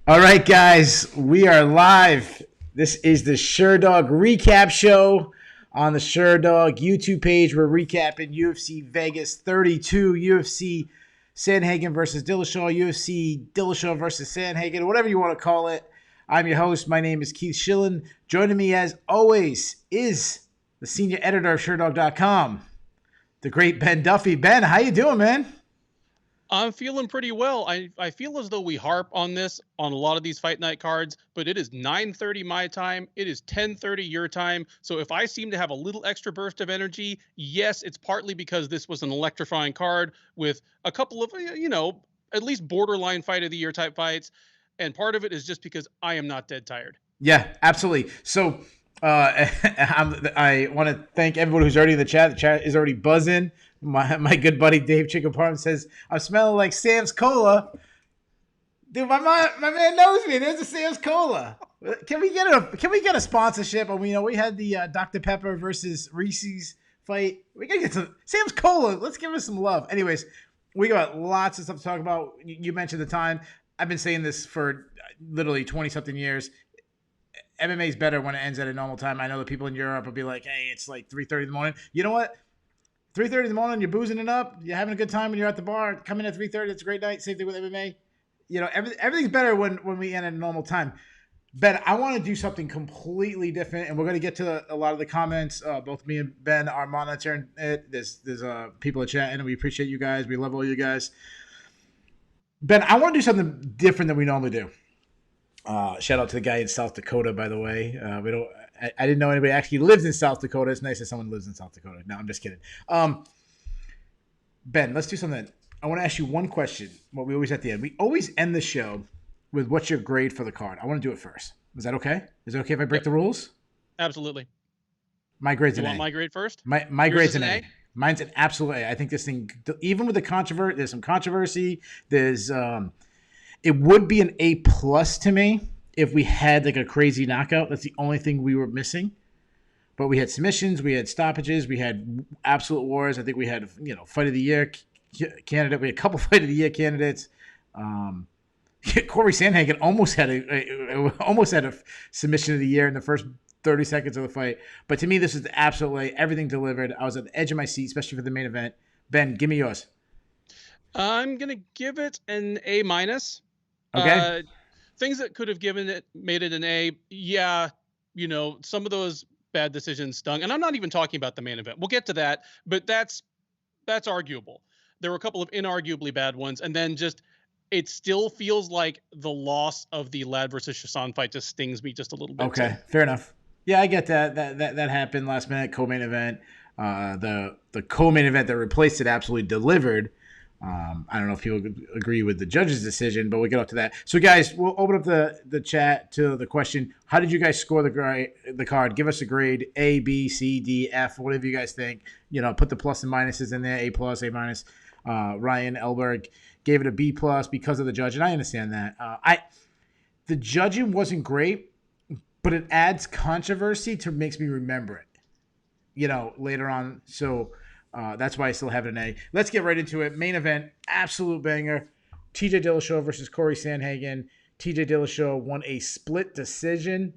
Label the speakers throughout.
Speaker 1: All right, guys, we are live. This is the Sherdog recap show on the Sherdog YouTube page. We're recapping UFC Vegas 32, UFC Sandhagen versus Dillashaw, UFC Dillashaw versus Sandhagen, whatever you want to call it. I'm your host. My name is Keith Schillen. Joining me, as always, is the senior editor of Sherdog.com, the great Ben Duffy. Ben, how you doing, man?
Speaker 2: I'm feeling pretty well. I feel as though we harp on this on a lot of these fight night cards, but it is 9:30 my time. It is 10:30 your time. So if I seem to have a little extra burst of energy, yes, it's partly because this was an electrifying card with a couple of, at least borderline fight of the year type fights. And part of it is just because I am not dead tired.
Speaker 1: Yeah, absolutely. So I want to thank everyone who's already in the chat. The chat is already buzzing. My good buddy Dave Chickaparm says, I'm smelling like Sam's Cola. Dude, my man knows me. There's a Sam's Cola. Can we get a sponsorship? I mean, we had the Dr. Pepper versus Reese's fight. We gotta get some Sam's Cola. Let's give us some love. Anyways, we got lots of stuff to talk about. You mentioned the time. I've been saying this for literally 20-something years. MMA is better when it ends at a normal time. I know that people in Europe will be like, hey, it's like 3:30 in the morning. You know what? 3:30 in the morning, you're boozing it up. You're having a good time when you're at the bar. Come in at 3:30. It's a great night. Same thing with MMA. Everything's better when we end at a normal time. Ben, I want to do something completely different, and we're going to get to a lot of the comments. Both me and Ben are monitoring it. There's people chatting, and we appreciate you guys. We love all you guys. Ben, I want to do something different than we normally do. Shout out to the guy in South Dakota, by the way. I didn't know anybody actually lives in South Dakota. It's nice that someone lives in South Dakota. No, I'm just kidding. Ben, let's do something. I want to ask you one question. What we always at the end. We always end the show with what's your grade for the card. I want to do it first. Is that okay? Is it okay if I break the rules?
Speaker 2: Absolutely.
Speaker 1: My grade's an A.
Speaker 2: You want my grade first?
Speaker 1: My grade's an A. Mine's an absolute A. I think this thing, even with the controversy, there's some controversy. There's it would be an A plus to me if we had like a crazy knockout. That's the only thing we were missing. But we had submissions, we had stoppages, we had absolute wars. I think we had fight of the year candidate. We had a couple fight of the year candidates. Corey Sandhagen almost had a submission of the year in the first 30 seconds of the fight. But to me, this is absolutely everything delivered. I was at the edge of my seat, especially for the main event. Ben, give me yours.
Speaker 2: I'm gonna give it an A minus.
Speaker 1: Okay.
Speaker 2: Things that could have made it an A. Yeah, some of those bad decisions stung. And I'm not even talking about the main event. We'll get to that, but that's arguable. There were a couple of inarguably bad ones, and then it still feels like the loss of the Ladd versus Shasan fight just stings me just a little bit.
Speaker 1: Okay, fair enough. Yeah, I get that. That happened last minute co-main event. The co-main event that replaced it absolutely delivered. I don't know if people agree with the judge's decision, but we'll get up to that. So, guys, we'll open up the chat to the question. How did you guys score the card? Give us a grade, A, B, C, D, F, whatever you guys think. Put the plus and minuses in there, A plus, A minus. Ryan Elberg gave it a B plus because of the judge, and I understand that. The judging wasn't great, but it adds controversy makes me remember it, later on. So that's why I still have it an A. Let's get right into it. Main event, absolute banger. TJ Dillashaw versus Corey Sandhagen. TJ Dillashaw won a split decision.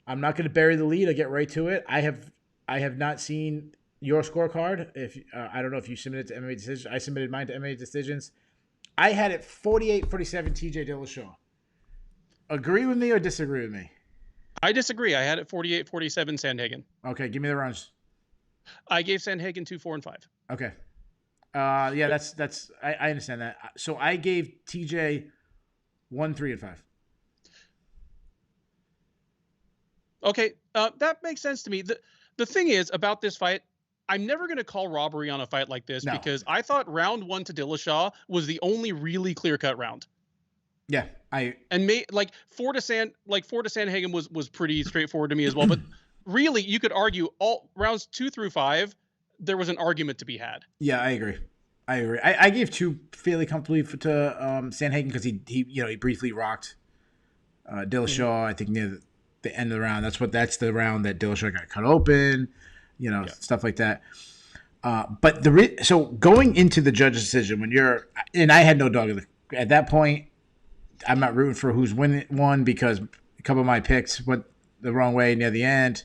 Speaker 1: I'm not going to bury the lead. I'll get right to it. I have not seen your scorecard. I don't know if you submitted to MMA Decisions. I submitted mine to MMA Decisions. I had it 48-47 TJ Dillashaw. Agree with me or disagree with me?
Speaker 2: I disagree. I had it 48-47 Sandhagen.
Speaker 1: Okay, give me the rounds.
Speaker 2: I gave Sandhagen 2, 4, and 5.
Speaker 1: Okay. Yeah, that's I understand that. So I gave TJ 1, 3, and 5.
Speaker 2: Okay, that makes sense to me. The thing is about this fight, I'm never going to call robbery on a fight like this because I thought round 1 to Dillashaw was the only really clear-cut round.
Speaker 1: Yeah,
Speaker 2: four to Sandhagen was pretty straightforward to me as well. But really, you could argue all rounds 2 through 5, there was an argument to be had.
Speaker 1: Yeah, I agree. I gave 2 fairly comfortably to Sandhagen because he briefly rocked Dillashaw. I think near the end of the round. That's the round that Dillashaw got cut open. Stuff like that. But so going into the judge's decision, and I had no dog at that point. I'm not rooting for who's won because a couple of my picks went the wrong way near the end.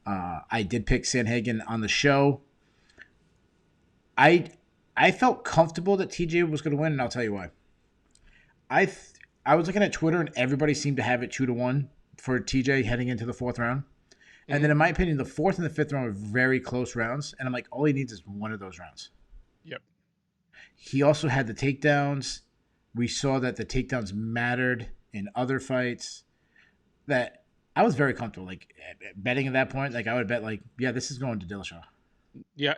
Speaker 1: I did pick Sandhagen on the show. I felt comfortable that TJ was going to win, and I'll tell you why. I was looking at Twitter, and everybody seemed to have it 2-1 for TJ heading into the fourth round. And then, in my opinion, the fourth and the fifth round were very close rounds. And I'm like, all he needs is one of those rounds.
Speaker 2: Yep.
Speaker 1: He also had the takedowns. We saw that the takedowns mattered in other fights. That I was very comfortable. Like, betting at that point, like, I would bet, like, yeah, this is going to Dillashaw.
Speaker 2: Yeah.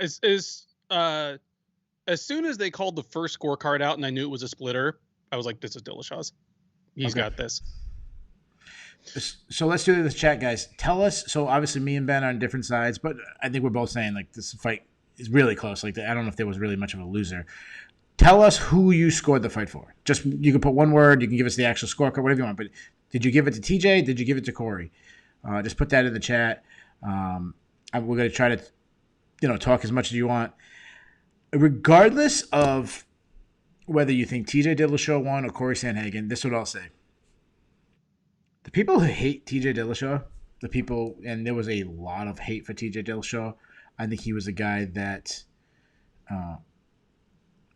Speaker 2: As soon as they called the first scorecard out and I knew it was a splitter, I was like, this is Dillashaw's. He's got this.
Speaker 1: So let's do this chat, guys. Tell us. So obviously me and Ben are on different sides, but I think we're both saying like this fight is really close. Like I don't know if there was really much of a loser. Tell us who you scored the fight for. Just you can put one word. You can give us the actual scorecard, whatever you want. But did you give it to TJ? Did you give it to Corey? Just put that in the chat. We're going to try to, talk as much as you want, regardless of whether you think TJ Dillashaw won or Corey Sandhagen. This is what I'll say. The people who hate TJ Dillashaw, and there was a lot of hate for TJ Dillashaw. I think he was a guy that,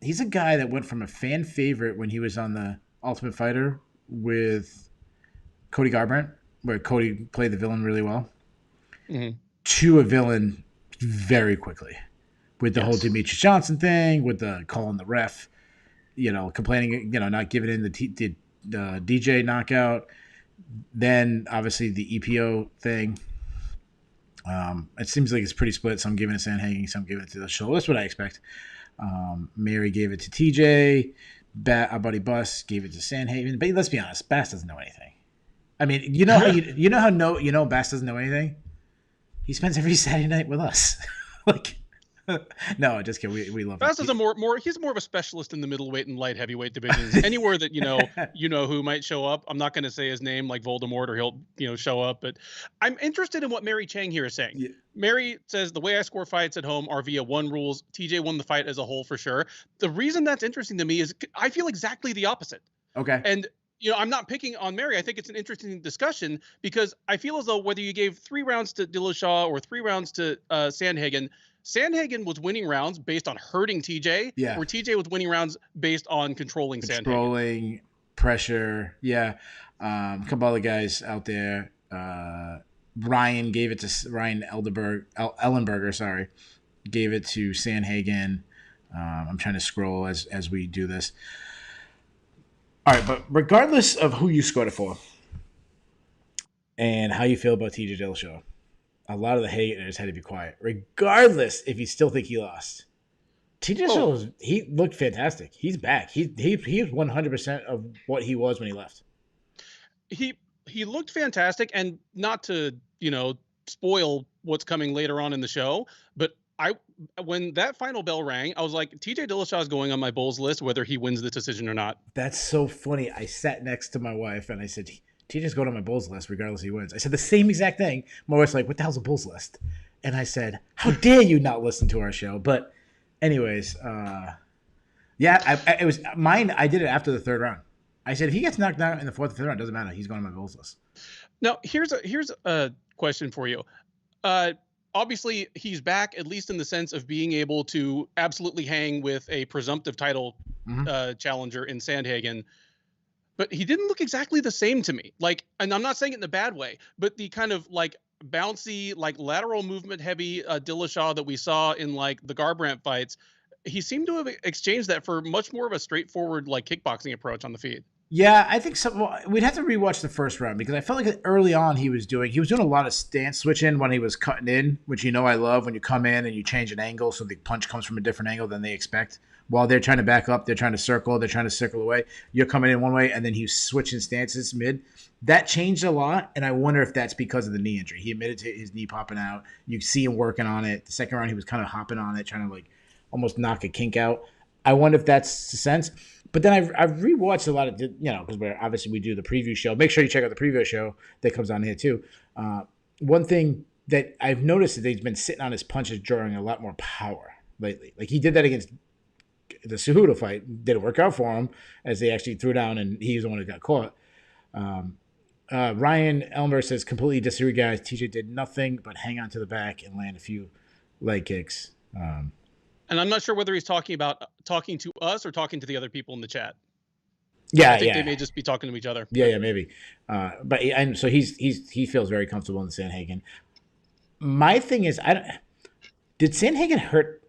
Speaker 1: he's a guy that went from a fan favorite when he was on the Ultimate Fighter with Cody Garbrandt, where Cody played the villain really well, to a villain very quickly with the whole Demetrius Johnson thing, with the calling the ref, complaining, not giving in the DJ knockout. Then, obviously, the EPO thing. It seems like it's pretty split. Some giving it to Sandhagen, some giving it to the show. That's what I expect. Mary gave it to TJ. Our buddy Bus gave it to Sandhagen. But let's be honest, Bass doesn't know anything. I mean, how Bass doesn't know anything? He spends every Saturday night with us. No, just kidding. We love
Speaker 2: Bass is he's more of a specialist in the middleweight and light heavyweight divisions. Anywhere that who might show up. I'm not going to say his name like Voldemort or he'll show up, but I'm interested in what Mary Chang here is saying. Yeah. Mary says the way I score fights at home are via one rules. TJ won the fight as a whole for sure. The reason that's interesting to me is I feel exactly the opposite.
Speaker 1: Okay.
Speaker 2: And I'm not picking on Mary. I think it's an interesting discussion because I feel as though whether you gave 3 rounds to Dillashaw or 3 rounds to Sandhagen was winning rounds based on hurting TJ, where TJ was winning rounds based on controlling Sandhagen.
Speaker 1: Pressure. Yeah. A couple other guys out there. Ryan gave it to Ryan Ellenberger, gave it to Sandhagen. I'm trying to scroll as we do this. All right, but regardless of who you scored it for and how you feel about TJ Dillashaw, a lot of the haters had to be quiet. Regardless if you still think he lost. TJ Dillashaw, he looked fantastic. He's back. He's 100% of what he was when he left.
Speaker 2: He looked fantastic, and not to, spoil what's coming later on in the show, but when that final bell rang, I was like, TJ Dillashaw is going on my Bulls list, whether he wins the decision or not.
Speaker 1: That's so funny. I sat next to my wife and I said, TJ's going on my Bulls list regardless if he wins. I said the same exact thing. My wife's like, what the hell's a Bulls list? And I said, how dare you not listen to our show? But anyways, it was mine. I did it after the third round. I said, if he gets knocked out in the fourth or fifth round, it doesn't matter. He's going on my Bulls list.
Speaker 2: Now, here's a question for you. Obviously, he's back, at least in the sense of being able to absolutely hang with a presumptive title challenger in Sandhagen. But he didn't look exactly the same to me. And I'm not saying it in a bad way, but the kind of bouncy, lateral movement heavy Dillashaw that we saw in the Garbrandt fights, he seemed to have exchanged that for much more of a straightforward kickboxing approach on the feet.
Speaker 1: Yeah, I think so. Well, we'd have to rewatch the first round because I felt like early on he was doing a lot of stance switching when he was cutting in, which I love when you come in and you change an angle so the punch comes from a different angle than they expect. While they're trying to back up, they're trying to circle away. You're coming in one way and then he's switching stances mid. That changed a lot, and I wonder if that's because of the knee injury. He admitted to his knee popping out. You see him working on it. The second round he was kind of hopping on it, trying to almost knock a kink out. I wonder if that's the sense. But then I've rewatched a lot of, because we do the preview show. Make sure you check out the preview show that comes on here too. One thing that I've noticed is that he's been sitting on his punches, drawing a lot more power lately. He did that against the Cejudo fight didn't work out for him, as they actually threw down and he was the one who got caught. Ryan Elmer says, completely disagree, guys. TJ did nothing but hang on to the back and land a few leg kicks.
Speaker 2: And I'm not sure whether he's talking to us or talking to the other people in the chat.
Speaker 1: Yeah,
Speaker 2: I think they may just be talking to each other.
Speaker 1: Yeah, maybe. And so he feels very comfortable in the Sandhagen. My thing is, did Sandhagen hurt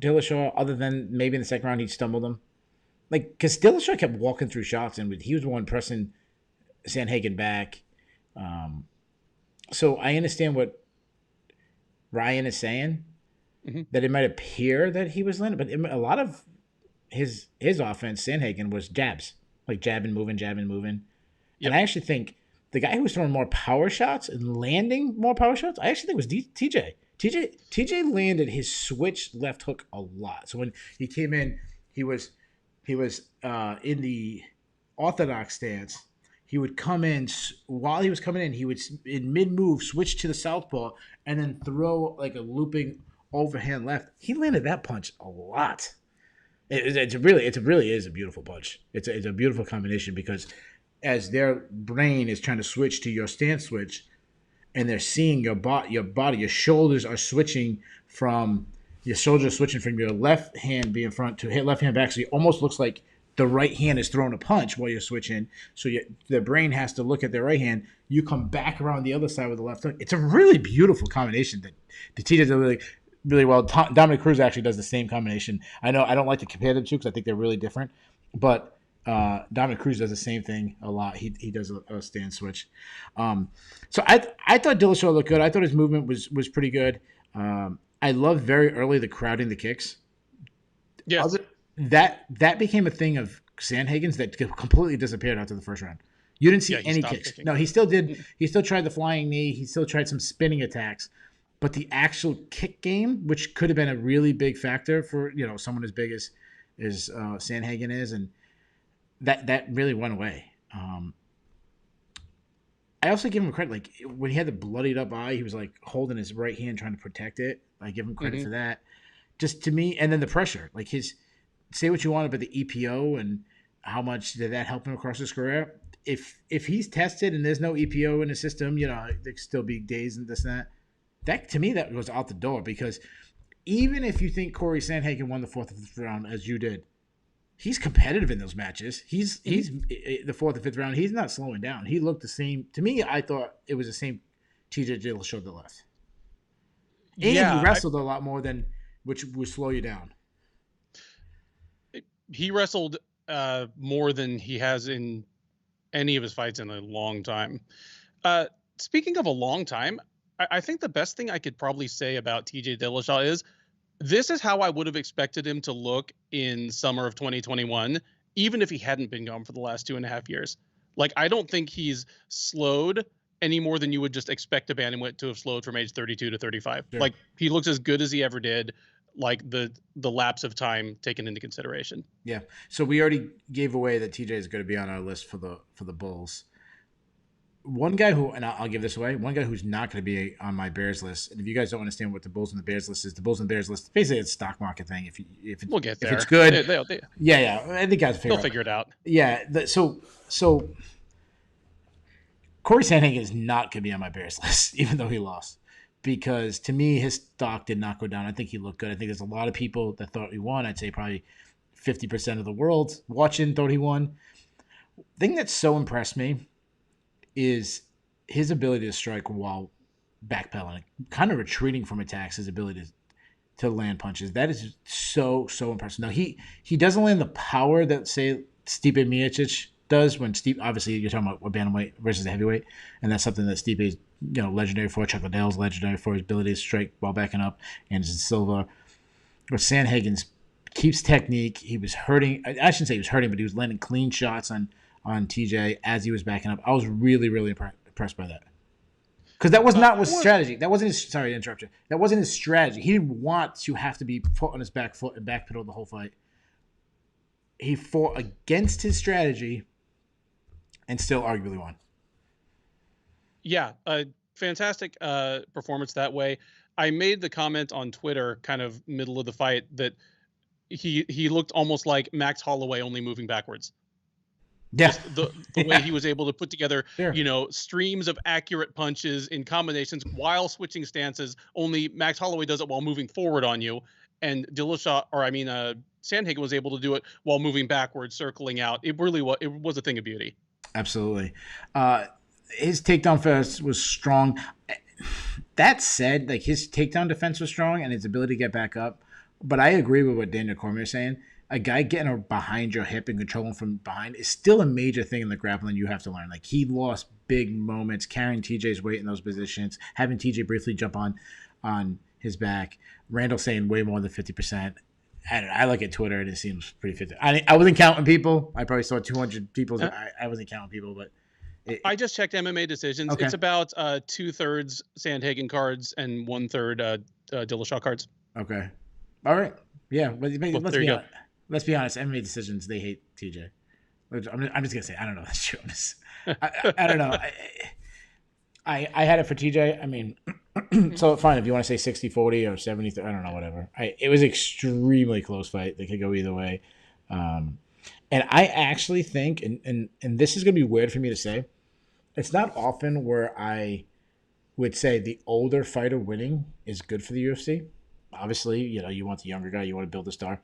Speaker 1: Dillashaw other than maybe in the second round he stumbled him? Like, because Dillashaw kept walking through shots and he was the one pressing Sandhagen back. So I understand what Ryan is saying, that it might appear that he was landing, but a lot of his offense, Sandhagen, was jabs. Like jabbing, moving. Yep. And I actually think the guy who was throwing more power shots and landing more power shots, I actually think was TJ. TJ landed his switch left hook a lot. So when he came in, he was in the orthodox stance. He would come in, while he was coming in, he would, in mid-move, switch to the southpaw and then throw like a looping overhand left. He landed that punch a lot. It really is a beautiful punch. It's a beautiful combination, because as their brain is trying to switch to your stance switch, and they're seeing your shoulders are switching from your left hand being front to hit left hand back. So it almost looks like the right hand is throwing a punch while you're switching. So the brain has to look at their right hand. You come back around the other side with the left hook. It's a really beautiful combination that the teachers are really well. Dominic Cruz actually does the same combination. I know I don't like to compare them two because I think they're really different, but Dominic Cruz does the same thing a lot. He does a stand switch. So I thought Dillashaw looked good. I thought his movement was pretty good. I loved very early the crowding the kicks.
Speaker 2: Yes.
Speaker 1: That became a thing of Sandhagen's that completely disappeared after the first round. You didn't see any kicks. Kicking. No, he still did. He still tried the flying knee. He still tried some spinning attacks. But the actual kick game, which could have been a really big factor for someone as big as Sandhagen is, and that really went away. I also give him credit. Like when he had the bloodied up eye, he was like holding his right hand trying to protect it. I give him credit for that. Just to me, and then the pressure, like say what you want about the EPO and how much did that help him across his career. If he's tested and there's no EPO in the system, there could still be days and this and that. That to me, that goes out the door, because even if you think Corey Sandhagen won the fourth or fifth round as you did, he's competitive in those matches. He's the fourth or fifth round. He's not slowing down. He looked the same to me. I thought it was the same TJ Dillashaw that left, and he wrestled a lot more than, which would slow you down.
Speaker 2: He wrestled more than he has in any of his fights in a long time. Speaking of a long time, I think the best thing I could probably say about TJ Dillashaw is this is how I would have expected him to look in summer of 2021, even if he hadn't been gone for the last 2.5 years. Like, I don't think he's slowed any more than you would just expect a bantamweight to have slowed from age 32 to 35. Sure. Like, he looks as good as he ever did, like the lapse of time taken into consideration.
Speaker 1: Yeah. So we already gave away that TJ is going to be on our list for the Bulls. One guy who, and I'll give this away, one guy who's not going to be on my Bears list, and if you guys don't understand what the Bulls and the Bears list is, the Bulls and the Bears list, basically it's a stock market thing.
Speaker 2: We'll get there.
Speaker 1: If it's good.
Speaker 2: Yeah.
Speaker 1: I think guys
Speaker 2: they'll figure it out.
Speaker 1: Yeah. So Corey Sandhagen is not going to be on my Bears list, even though he lost, because to me, his stock did not go down. I think he looked good. I think there's a lot of people that thought he won. I'd say probably 50% of the world watching thought he won. The thing that so impressed me is his ability to strike while backpedaling, kind of retreating from attacks, his ability to land punches. That is so impressive. Now, he doesn't land the power that, say, Stipe Miocic does when Stipe, obviously you're talking about a bantamweight versus a heavyweight, and that's something that Stipe is legendary for. Chuck Liddell's legendary for his ability to strike while backing up, Anderson Silva. But Sandhagen's keeps technique. He was hurting. I shouldn't say he was hurting, but he was landing clean shots on TJ as he was backing up. I was really impressed by that, because that was not his strategy. That wasn't his. Sorry to interrupt you. That wasn't his strategy. He didn't want to have to be foot on his back foot and backpedal the whole fight. He fought against his strategy and still arguably won.
Speaker 2: Yeah, a fantastic performance that way. I made the comment on Twitter, kind of middle of the fight, that he looked almost like Max Holloway, only moving backwards.
Speaker 1: Yeah.
Speaker 2: Just the way he was able to put together,
Speaker 1: Sure.
Speaker 2: streams of accurate punches in combinations while switching stances. Only Max Holloway does it while moving forward on you, and Sandhagen was able to do it while moving backwards, circling out. It was a thing of beauty.
Speaker 1: Absolutely. His takedown first was strong. That said, like his takedown defense was strong and his ability to get back up. But I agree with what Daniel Cormier is saying. A guy getting behind your hip and controlling from behind is still a major thing in the grappling you have to learn. Like he lost big moments carrying TJ's weight in those positions, having TJ briefly jump on his back. Randall saying way more than 50%. I don't know. I look at Twitter and it seems pretty 50. I wasn't counting people. I probably saw 200 people. I wasn't counting people, but
Speaker 2: I just checked MMA decisions.
Speaker 1: Okay.
Speaker 2: It's about 2/3 Sandhagen cards and 1/3 Dillashaw cards.
Speaker 1: Okay. All right. Yeah. But let's
Speaker 2: there you
Speaker 1: be
Speaker 2: go.
Speaker 1: honest. Let's be honest. MMA decisions, they hate TJ. I'm just gonna say I don't know. That's true. I don't know. I had it for TJ. I mean, so fine if you want to say 60-40 or 70. I don't know. Whatever. It was extremely close fight. They could go either way. And I actually think, and this is gonna be weird for me to say, it's not often where I would say the older fighter winning is good for the UFC. Obviously, you want the younger guy, you want to build a star.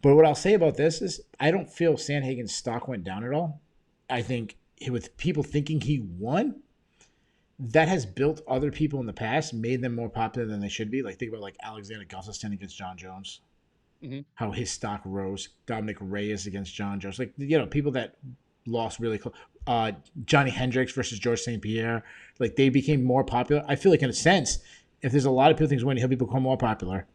Speaker 1: But what I'll say about this is I don't feel Sandhagen's stock went down at all. I think with people thinking he won, that has built other people in the past, made them more popular than they should be. Like think about like Alexander Gustafsson against John Jones, how his stock rose. Dominic Reyes against John Jones. Like, people that lost really close. Johnny Hendricks versus George St. Pierre. Like they became more popular. I feel like in a sense, if there's a lot of people think he's winning, he'll become more popular.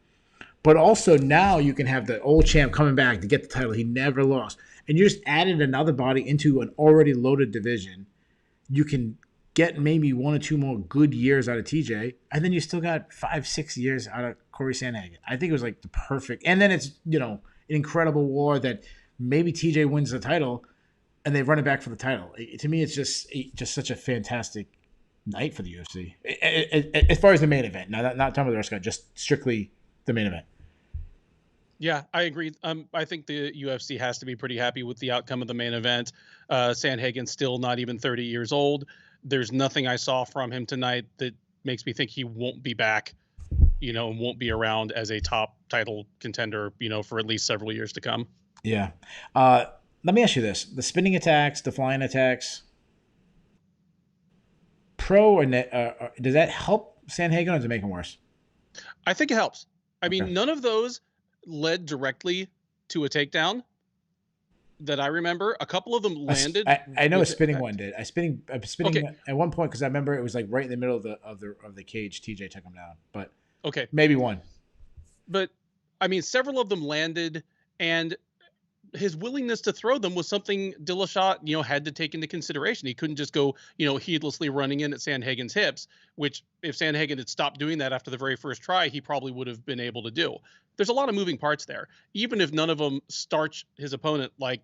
Speaker 1: But also now you can have the old champ coming back to get the title. He never lost. And you just added another body into an already loaded division. You can get maybe 1 or 2 more good years out of TJ. And then you still got 5-6 years out of Corey Sandhagen. I think it was like the perfect. And then it's, an incredible war that maybe TJ wins the title and they run it back for the title. To me, it's just such a fantastic night for the UFC. As far as the main event. Now, not talking about the rest of it, just strictly the main event.
Speaker 2: Yeah, I agree. I think the UFC has to be pretty happy with the outcome of the main event. Sandhagen's still not even 30 years old. There's nothing I saw from him tonight that makes me think he won't be back, and won't be around as a top title contender, for at least several years to come.
Speaker 1: Yeah. Let me ask you this. The spinning attacks, the flying attacks, does that help Sandhagen or does it make him worse?
Speaker 2: I think it helps. I mean, none of those led directly to a takedown that I remember. A couple of them landed.
Speaker 1: I know a spinning one did. I'm spinning
Speaker 2: Okay.
Speaker 1: at one point because I remember it was like right in the middle of the cage. TJ took him down, but
Speaker 2: okay,
Speaker 1: maybe one.
Speaker 2: But I mean, several of them landed, and his willingness to throw them was something Dillashaw, had to take into consideration. He couldn't just go, heedlessly running in at Sandhagen's hips, which if Sandhagen had stopped doing that after the very first try, he probably would have been able to do. There's a lot of moving parts there. Even if none of them starch his opponent like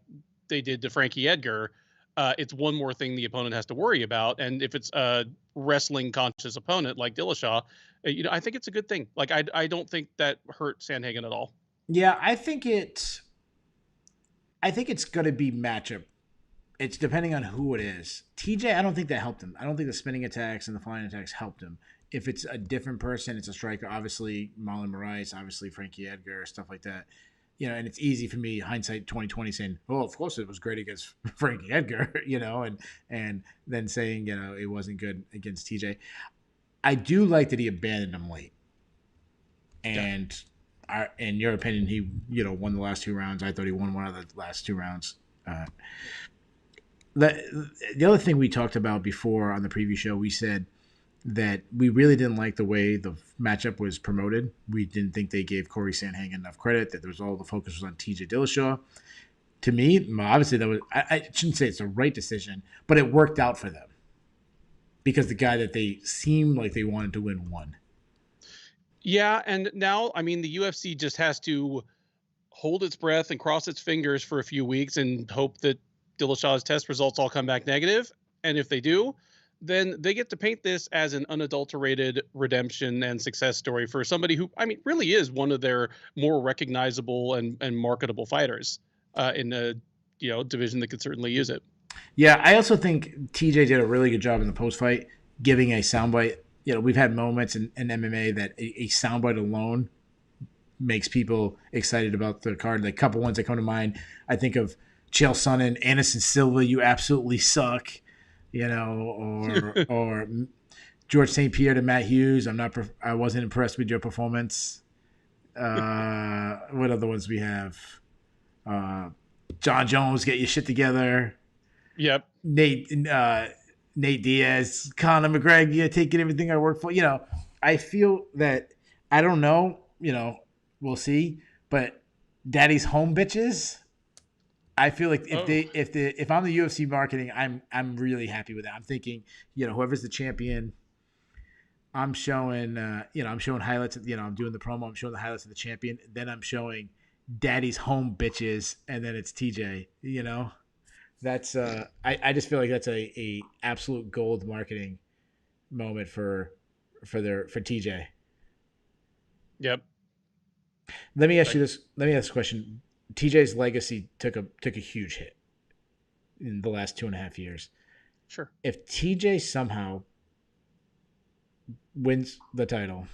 Speaker 2: they did to Frankie Edgar, it's one more thing the opponent has to worry about. And if it's a wrestling conscious opponent like Dillashaw, I think it's a good thing. Like, I don't think that hurt Sandhagen at all.
Speaker 1: Yeah, I think it's going to be matchup. It's depending on who it is. TJ, I don't think that helped him. I don't think the spinning attacks and the flying attacks helped him. If it's a different person, it's a striker. Obviously, Marlon Moraes, obviously Frankie Edgar, stuff like that. And it's easy for me, hindsight 2020, saying, "Oh, of course it was great against Frankie Edgar," and then saying, it wasn't good against TJ. I do like that he abandoned him late. And in your opinion, he won the last 2 rounds. I thought he won one of the last 2 rounds. The other thing we talked about before on the preview show, we said that we really didn't like the way the matchup was promoted. We didn't think they gave Corey Sandhagen enough credit, that there was all the focus was on TJ Dillashaw. To me, obviously, that was I shouldn't say it's the right decision, but it worked out for them because the guy that they seemed like they wanted to win won.
Speaker 2: Yeah, and now, I mean, the UFC just has to hold its breath and cross its fingers for a few weeks and hope that Dillashaw's test results all come back negative. And if they do, then they get to paint this as an unadulterated redemption and success story for somebody who, I mean, really is one of their more recognizable and marketable fighters in a division that could certainly use it.
Speaker 1: Yeah, I also think TJ did a really good job in the post fight, giving a soundbite. We've had moments in MMA that a soundbite alone makes people excited about the card. Like a couple ones that come to mind, I think of Chael Sonnen, Anderson Silva, you absolutely suck, or George St. Pierre to Matt Hughes. I wasn't impressed with your performance. What other ones we have? John Jones, get your shit together.
Speaker 2: Yep.
Speaker 1: Nate Diaz, Conor McGregor, taking everything I work for. I feel that, I don't know, we'll see. But Daddy's home bitches, I feel like if I'm the UFC marketing, I'm really happy with that. I'm thinking, whoever's the champion, I'm showing I'm showing highlights. I'm doing the promo. I'm showing the highlights of the champion. Then I'm showing Daddy's home bitches, and then it's TJ. That's I just feel like that's a absolute gold marketing moment for TJ.
Speaker 2: Yep.
Speaker 1: Let me ask you this. Let me ask a question. TJ's legacy took a huge hit in the last 2.5 years.
Speaker 2: Sure.
Speaker 1: If TJ somehow wins the title,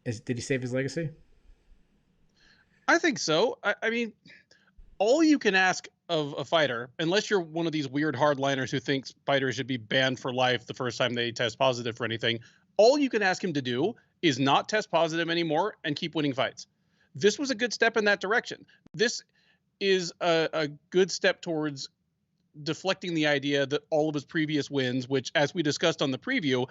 Speaker 1: did he save his legacy?
Speaker 2: I think so. I mean, all you can ask of a fighter, unless you're one of these weird hardliners who thinks fighters should be banned for life the first time they test positive for anything, all you can ask him to do is not test positive anymore and keep winning fights. This was a good step in that direction. This is a good step towards deflecting the idea that all of his previous wins, which, as we discussed on the preview,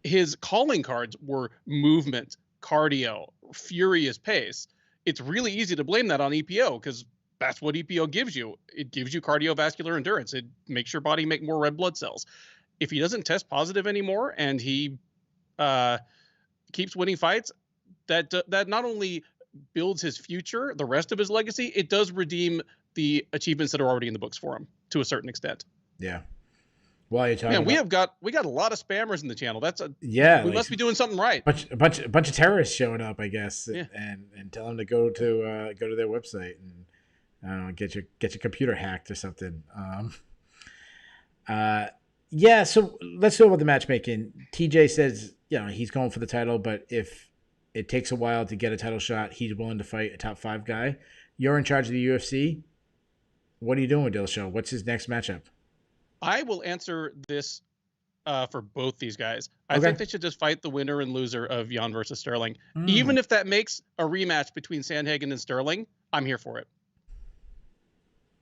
Speaker 2: his calling cards were movement, cardio, furious pace. It's really easy to blame that on EPO because that's what EPO gives you. It gives you cardiovascular endurance. It makes your body make more red blood cells. If he doesn't test positive anymore and he keeps winning fights, that not only builds his future, the rest of his legacy, it does redeem the achievements that are already in the books for him to a certain extent.
Speaker 1: Yeah. Well, you're talking
Speaker 2: we got a lot of spammers in the channel.
Speaker 1: We
Speaker 2: must be doing something right.
Speaker 1: A bunch of terrorists showing up, I guess, and tell them to go to their website and get your computer hacked or something. Yeah. So let's talk about the matchmaking. TJ says he's going for the title, but if it takes a while to get a title shot, he's willing to fight a top 5 guy. You're in charge of the UFC. What are you doing with Dillashaw? What's his next matchup?
Speaker 2: I will answer this for both these guys. I think they should just fight the winner and loser of Jan versus Sterling. Even if that makes a rematch between Sandhagen and Sterling, I'm here for it.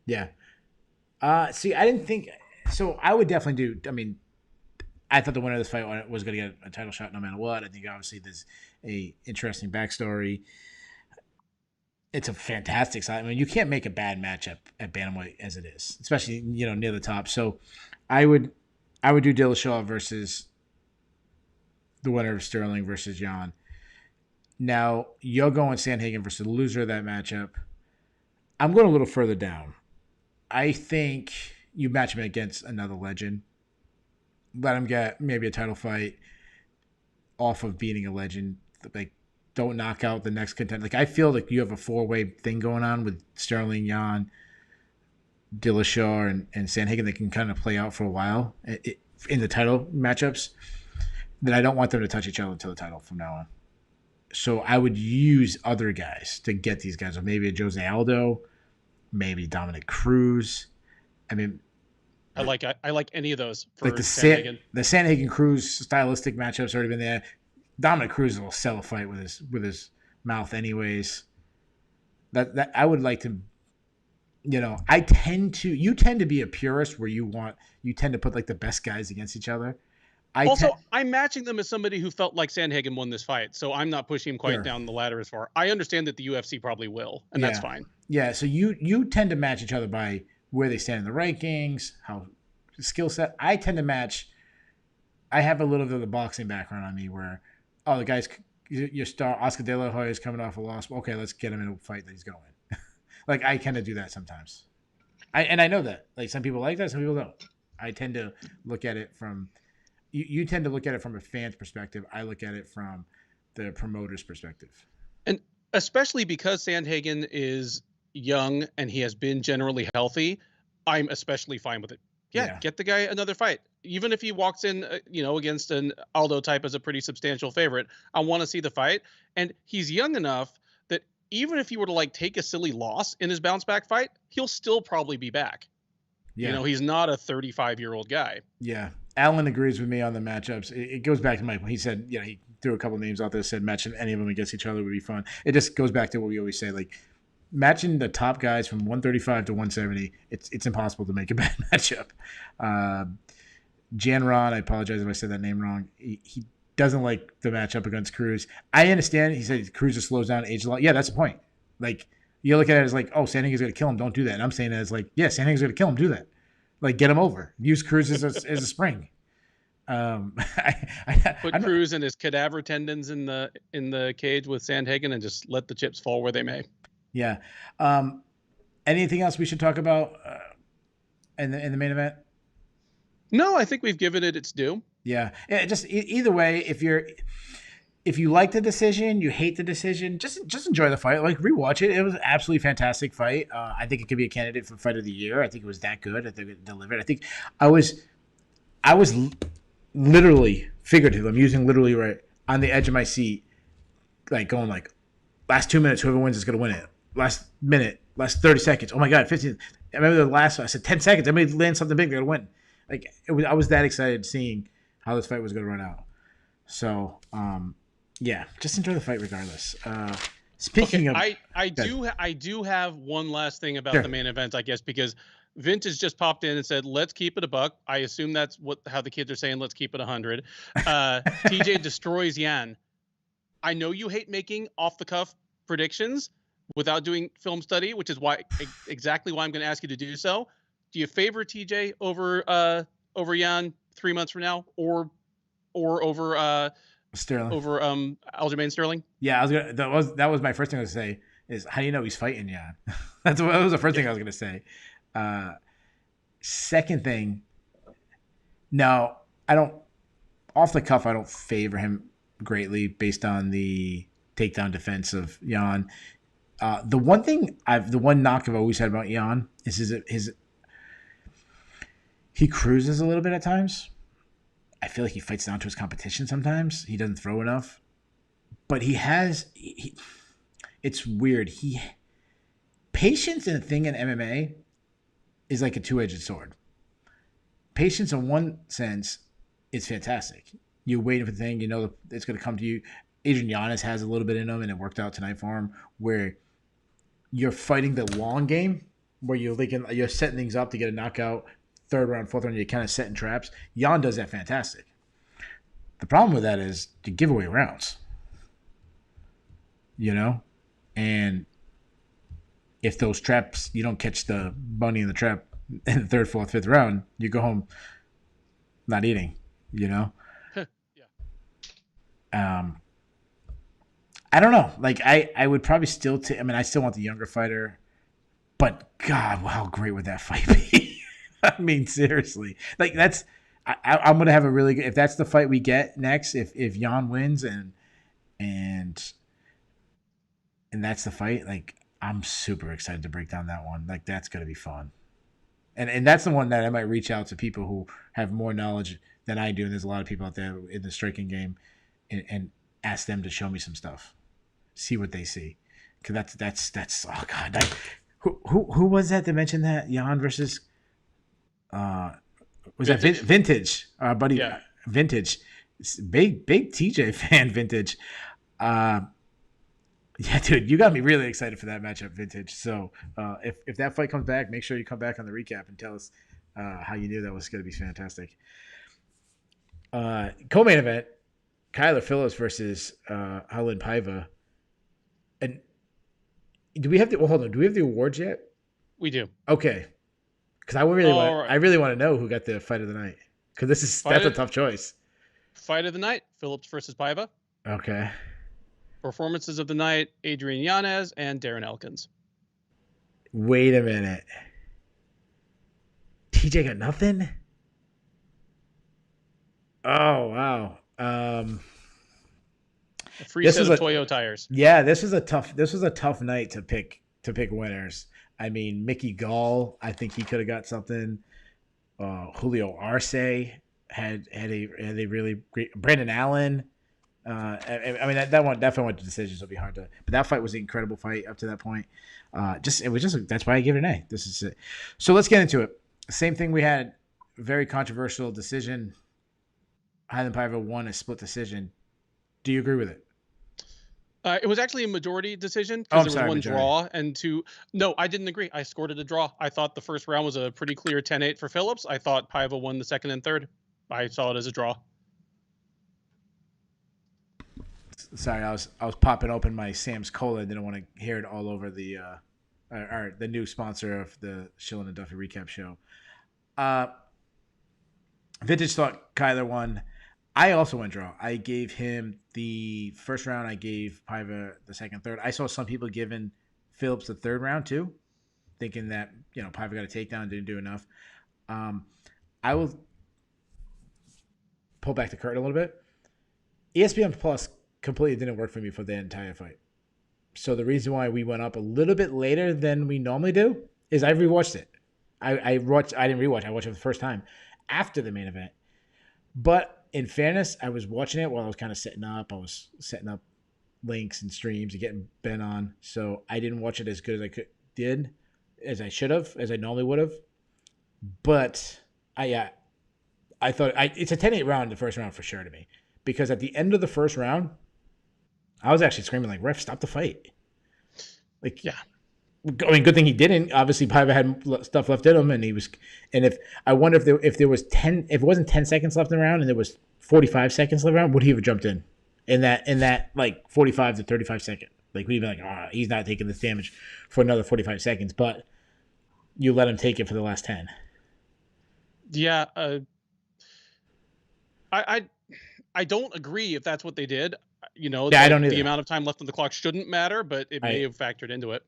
Speaker 1: Yeah. See, I didn't think so. I would definitely do. I mean, I thought the winner of this fight was going to get a title shot no matter what. I think obviously there's a interesting backstory. It's a fantastic side. I mean, you can't make a bad matchup at bantamweight as it is, especially near the top. So, I would do Dillashaw versus the winner of Sterling versus Jan. Now you're going Sandhagen versus the loser of that matchup. I'm going a little further down. I think you match him against another legend. Let him get maybe a title fight off of beating a legend. Like, don't knock out the next contender. Like, I feel like you have a 4-way thing going on with Sterling, Jan, Dillashaw, and Sandhagen that can kind of play out for a while in the title matchups. That I don't want them to touch each other until the title from now on. So I would use other guys to get these guys. Or maybe a Jose Aldo, maybe Dominic Cruz. I mean,
Speaker 2: I like any of those for
Speaker 1: like
Speaker 2: Sandhagen.
Speaker 1: The Sandhagen Cruz stylistic matchup's already been there. Dominic Cruz will sell a fight with his mouth anyways. That I would like to. You tend to be a purist where you tend to put like the best guys against each other.
Speaker 2: I'm matching them as somebody who felt like Sandhagen won this fight, so I'm not pushing him quite down the ladder as far. I understand that the UFC probably will, and that's fine.
Speaker 1: Yeah, so you tend to match each other by where they stand in the rankings, how skill set. I tend to match. I have a little bit of the boxing background on me where, the guy's your star Oscar De La Hoya is coming off a loss. Okay, let's get him in a fight that he's going. Like, I kind of do that sometimes. I know that. Like, some people like that, some people don't. I tend to look at it from you tend to look at it from a fan's perspective. I look at it from the promoter's perspective.
Speaker 2: And especially because Sandhagen is young and he has been generally healthy, I'm especially fine with it. Yeah, get the guy another fight. Even if he walks in, against an Aldo type as a pretty substantial favorite, I want to see the fight. And he's young enough that even if he were to like take a silly loss in his bounce back fight, he'll still probably be back.
Speaker 1: Yeah.
Speaker 2: He's not a 35-year-old guy.
Speaker 1: Yeah. Allen agrees with me on the matchups. It goes back to Mike when he said, he threw a couple names out there, said matching any of them against each other would be fun. It just goes back to what we always say, like matching the top guys from 135 to 170. It's impossible to make a bad matchup. Jan Ron, I apologize if I said that name wrong. He doesn't like the matchup against Cruz. I understand. He said Cruz just slows down, ages a lot. Yeah, that's the point. Like you look at it as like, oh, Sandhagen's going to kill him. Don't do that. And I'm saying it as like, yeah, Sandhagen's going to kill him. Do that. Like get him over. Use Cruz as a spring.
Speaker 2: Put Cruz and his cadaver tendons in the cage with Sandhagen and just let the chips fall where they may.
Speaker 1: Yeah. Anything else we should talk about in the main event?
Speaker 2: No, I think we've given it its due.
Speaker 1: Yeah. Just either way, if you like the decision, you hate the decision, just enjoy the fight. Like rewatch it. It was an absolutely fantastic fight. I think it could be a candidate for fight of the year. I think it was that good. I think it delivered. I think I was literally, figuratively, I'm using literally right on the edge of my seat, like going like last 2 minutes, whoever wins is going to win it. Last minute, last 30 seconds. Oh my God, 15. I remember the last one. I said 10 seconds. I may land something big. They're going to win. Like I was that excited seeing how this fight was going to run out. So, yeah, just enjoy the fight regardless. Speaking of,
Speaker 2: I do have one last thing about the main event, I guess, because Vintage just popped in and said, "Let's keep it a buck." I assume that's how the kids are saying, "Let's keep it 100." TJ destroys Yan. I know you hate making off the cuff predictions without doing film study, which is exactly why I'm going to ask you to do so. Do you favor TJ over Yan 3 months from now, or over
Speaker 1: Sterling,
Speaker 2: over Aljamain Sterling?
Speaker 1: Yeah, that was my first thing I was going to say is how do you know he's fighting Yan? that was the first thing I was going to say. Second thing, no, I don't. Off the cuff, I don't favor him greatly based on the takedown defense of Yan. The one knock I've always had about Yan is he cruises a little bit at times. I feel like he fights down to his competition sometimes. He doesn't throw enough, but it's weird. Patience in a thing in MMA is like a two-edged sword. Patience in one sense is fantastic. You're waiting for the thing, it's going to come to you. Adrian Yanez has a little bit in him, and it worked out tonight for him, where you're fighting the long game, where you're setting things up to get a knockout, third round, fourth round, you're kind of setting traps. Yan does that fantastic. The problem with that is to give away rounds. And if those traps, you don't catch the bunny in the trap in the third, fourth, fifth round, you go home not eating, Yeah. I don't know. Like, I would probably still I still want the younger fighter, but God, how great would that fight be? I mean, seriously. Like, I'm going to have a really good, if that's the fight we get next, if Yan wins and that's the fight, like, I'm super excited to break down that one. Like, that's going to be fun. And that's the one that I might reach out to people who have more knowledge than I do. And there's a lot of people out there in the striking game and ask them to show me some stuff, see what they see. Cause that's oh God. Who was that mentioned that Yan versus, was Vintage. That Vintage, buddy? Yeah. Vintage, big TJ fan. Vintage, yeah, dude, you got me really excited for that matchup, Vintage. So if that fight comes back, make sure you come back on the recap and tell us how you knew that was going to be fantastic. Co-main event: Kyler Phillips versus Alan Paiva. And do we have the awards yet?
Speaker 2: We do.
Speaker 1: Okay. Because I really want to know who got the fight of the night. Because that's a tough choice.
Speaker 2: Fight of the night: Phillips versus Paiva.
Speaker 1: Okay.
Speaker 2: Performances of the night: Adrian Yanez and Darren Elkins.
Speaker 1: Wait a minute. TJ got nothing? Oh wow.
Speaker 2: A free
Speaker 1: This
Speaker 2: set
Speaker 1: was
Speaker 2: of
Speaker 1: a
Speaker 2: Toyo tires.
Speaker 1: Yeah, this was a tough night to pick winners. I mean, Mickey Gall, I think he could have got something. Julio Arce had a really great Brandon Allen. I mean that one definitely went to decisions. It'll be hard to, but that fight was an incredible fight up to that point. Just it was just that's why I give it an A. This is it. So let's get into it. Same thing we had. Very controversial decision. Highland Paiva won a split decision. Do you agree with it?
Speaker 2: It was actually a majority decision
Speaker 1: Oh,
Speaker 2: because
Speaker 1: I'm
Speaker 2: there was
Speaker 1: sorry,
Speaker 2: one
Speaker 1: majority.
Speaker 2: draw and two. No, I didn't agree. I scored it a draw. I thought the first round was a pretty clear 10-8 for Phillips. I thought Paiva won the second and third. I saw it as a draw.
Speaker 1: Sorry, I was popping open my Sam's Cola. Didn't want to hear it all over the new sponsor of the Shilling and Duffy recap show. Uh, Vintage thought Kyler won. I also went draw. I gave him the first round. I gave Paiva the second, third. I saw some people giving Phillips the third round too, thinking that Paiva got a takedown, didn't do enough. Um, I will pull back the curtain a little bit. ESPN Plus completely didn't work for me for the entire fight. So the reason why we went up a little bit later than we normally do is I rewatched it. I didn't rewatch. I watched it for the first time after the main event. But in fairness, I was watching it while I was kind of setting up. I was setting up links and streams and getting Ben on. So I didn't watch it as good as as I should have, as I normally would have. But I thought it's a 10-8 round in the first round for sure to me. Because at the end of the first round, I was actually screaming like, "Ref, stop the fight!" Like,
Speaker 2: Yeah.
Speaker 1: I mean, good thing he didn't. Obviously, Paiva had stuff left in him, and he was. And if I wonder if there was 10, if it wasn't 10 seconds left in the round, and there was 45 seconds left around, would he have jumped in that like 45 to 35 second? Like we'd be like, he's not taking this damage for another 45 seconds, but you let him take it for the last 10.
Speaker 2: Yeah. I I don't agree if that's what they did.
Speaker 1: Yeah, I don't
Speaker 2: The
Speaker 1: either.
Speaker 2: amount of time left on the clock shouldn't matter, but it may have factored into it.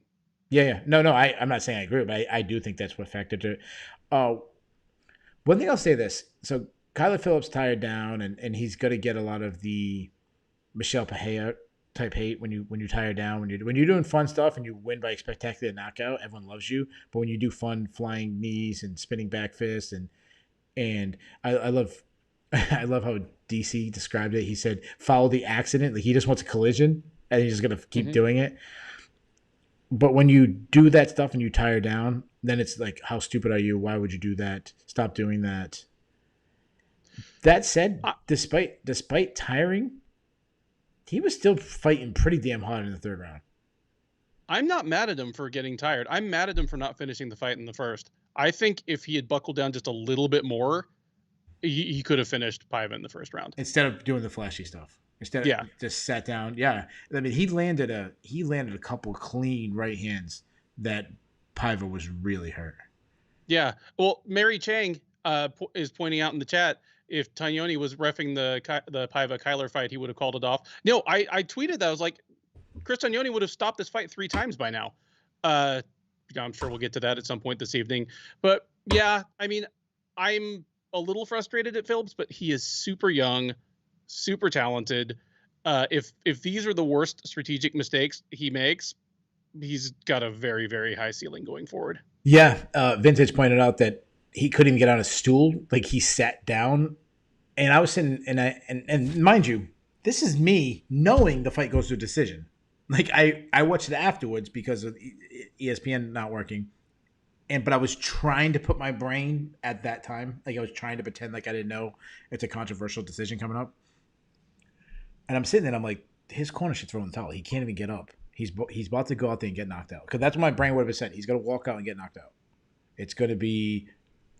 Speaker 1: Yeah. No. I'm not saying I agree, but I do think that's what factored to it. One thing I'll say this. So Kyler Phillips tired down, and he's going to get a lot of the Michelle Pahea type hate when you tire down. When you're doing fun stuff and you win by a spectacular knockout, everyone loves you. But when you do fun flying knees and spinning back fists and I love I love how DC described it. He said follow the accident. Like he just wants a collision and he's just going to keep doing it. But when you do that stuff and you tire down, then it's like, how stupid are you? Why would you do that? Stop doing that. That said, despite tiring, he was still fighting pretty damn hard in the third round.
Speaker 2: I'm not mad at him for getting tired. I'm mad at him for not finishing the fight in the first. I think if he had buckled down just a little bit more, he could have finished Paiva in the first round.
Speaker 1: Instead of doing the flashy stuff. Instead of just sat down. Yeah. I mean, he landed a couple clean right hands that Paiva was really hurt.
Speaker 2: Yeah. Well, Mary Chang is pointing out in the chat, if Tagnoni was reffing the Paiva Kyler fight, he would have called it off. No, I tweeted that. I was like, Chris Tagnoni would have stopped this fight 3 times by now. I'm sure we'll get to that at some point this evening. But yeah, I mean, I'm a little frustrated at Phillips, but he is super young, super talented. If these are the worst strategic mistakes he makes, he's got a very, very high ceiling going forward.
Speaker 1: Yeah. Vintage pointed out that he couldn't even get on a stool. Like he sat down, and I was sitting, and mind you, this is me knowing the fight goes to a decision. Like I watched it afterwards because of ESPN not working, but I was trying to put my brain at that time. Like I was trying to pretend like I didn't know it's a controversial decision coming up. And I'm sitting there, and I'm like, his corner should throw in the towel. He can't even get up. He's about to go out there and get knocked out. Because that's what my brain would have said. He's going to walk out and get knocked out. It's going to be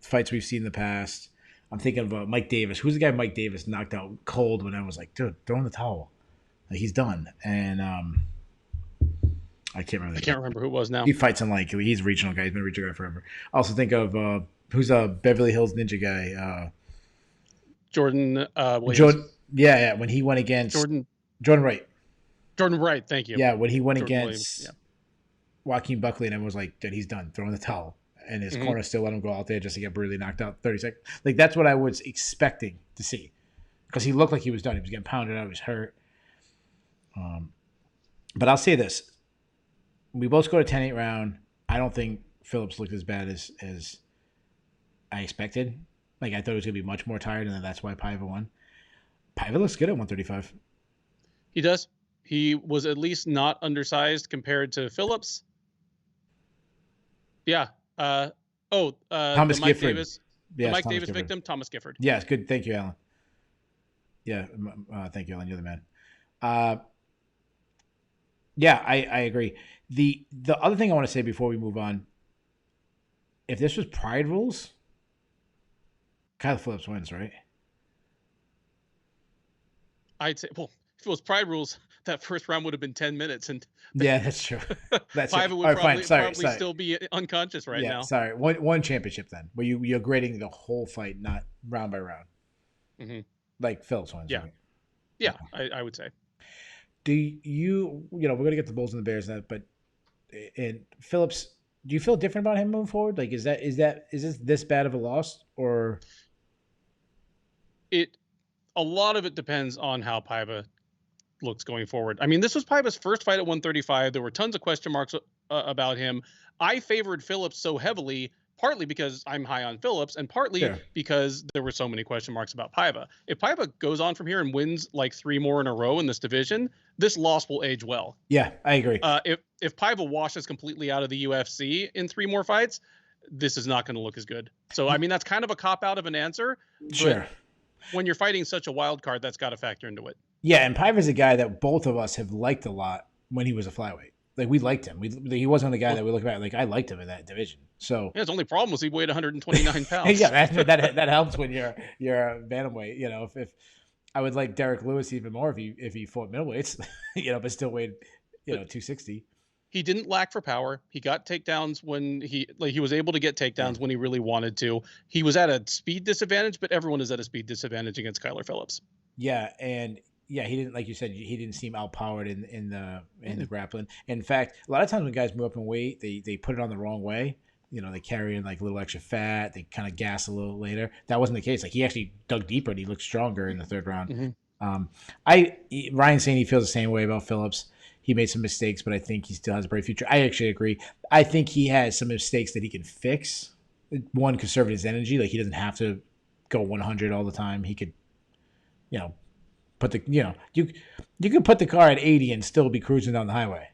Speaker 1: fights we've seen in the past. I'm thinking of Mike Davis. Who's the guy Mike Davis knocked out cold when I was like, dude, throw in the towel. Like, he's done. And I can't remember
Speaker 2: Who it was now.
Speaker 1: He fights in he's a regional guy. He's been a regional guy forever. I also think of who's a Beverly Hills Ninja guy.
Speaker 2: Jordan Williams.
Speaker 1: Jordan, yeah. When he went against Jordan Wright.
Speaker 2: Jordan Wright, thank you.
Speaker 1: Yeah, when he went
Speaker 2: Jordan
Speaker 1: against Joaquin Buckley, and everyone was like, dude, he's done. Throw in the towel. And his corner still let him go out there just to get brutally knocked out 30 seconds. Like, that's what I was expecting to see. because he looked like he was done. He was getting pounded out. He was hurt. But I'll say this. We both scored a 10-8 round. I don't think Phillips looked as bad as I expected. Like, I thought he was going to be much more tired, and then that's why Paiva won. Paiva looks good at 135.
Speaker 2: He does. He was at least not undersized compared to Phillips. Yeah.
Speaker 1: Thomas
Speaker 2: the Mike
Speaker 1: Gifford.
Speaker 2: Davis,
Speaker 1: Yes,
Speaker 2: the Mike
Speaker 1: Thomas
Speaker 2: Davis
Speaker 1: Gifford.
Speaker 2: victim, Thomas Gifford.
Speaker 1: Yes, good. Thank you, Alan. Yeah, thank you, Alan. You're the man. Yeah, I agree. The other thing I want to say before we move on, if this was Pride rules, Kyle Phillips wins, right?
Speaker 2: I'd say, well, if it was Pride rules, that first round would have been 10 minutes, and
Speaker 1: Yeah, that's true. That's
Speaker 2: Paiva
Speaker 1: true.
Speaker 2: would
Speaker 1: All right,
Speaker 2: probably
Speaker 1: sorry.
Speaker 2: still be unconscious right now.
Speaker 1: Sorry. One championship then, where you're grading the whole fight, not round by round.
Speaker 2: Mm-hmm.
Speaker 1: Like Phillips wins.
Speaker 2: Yeah.
Speaker 1: Right?
Speaker 2: Yeah, I would say.
Speaker 1: Do you we're gonna get the Bulls and the Bears now, but and Phillips, do you feel different about him moving forward? Like, is this bad of a loss, or
Speaker 2: A lot of it depends on how Paiva looks going forward. I mean, this was Paiva's first fight at 135. There were tons of question marks about him. I favored Phillips so heavily, partly because I'm high on Phillips, and partly because there were so many question marks about Paiva. If Paiva goes on from here and wins like 3 more in a row in this division, this loss will age well.
Speaker 1: Yeah, I agree.
Speaker 2: If Paiva washes completely out of the UFC in 3 more fights, this is not going to look as good. So, I mean, that's kind of a cop-out of an answer.
Speaker 1: Sure.
Speaker 2: When you're fighting such a wild card, that's got to factor into it.
Speaker 1: Yeah, and Paiva's a guy that both of us have liked a lot when he was a flyweight. Like, we liked him. He wasn't the guy that we look at. Like, I liked him in that division. So
Speaker 2: his only problem was he weighed 129 pounds.
Speaker 1: Yeah, that helps when you're a bantamweight. You know, if I would like Derek Lewis even more if he fought middleweights, but still weighed 260.
Speaker 2: He didn't lack for power. He got takedowns when he was able to get takedowns when he really wanted to. He was at a speed disadvantage, but everyone is at a speed disadvantage against Kyler Phillips.
Speaker 1: Yeah, and he didn't, like you said, he didn't seem outpowered in the grappling. In fact, a lot of times when guys move up in weight, they put it on the wrong way. They carry in like a little extra fat. They kind of gas a little later. That wasn't the case. Like, he actually dug deeper and he looked stronger in the third round. Mm-hmm. Ryan's saying he feels the same way about Phillips. He made some mistakes, but I think he still has a bright future. I actually agree. I think he has some mistakes that he can fix. One, conserve his energy. Like, he doesn't have to go 100 all the time. He could, put the, you could put the car at 80 and still be cruising down the highway.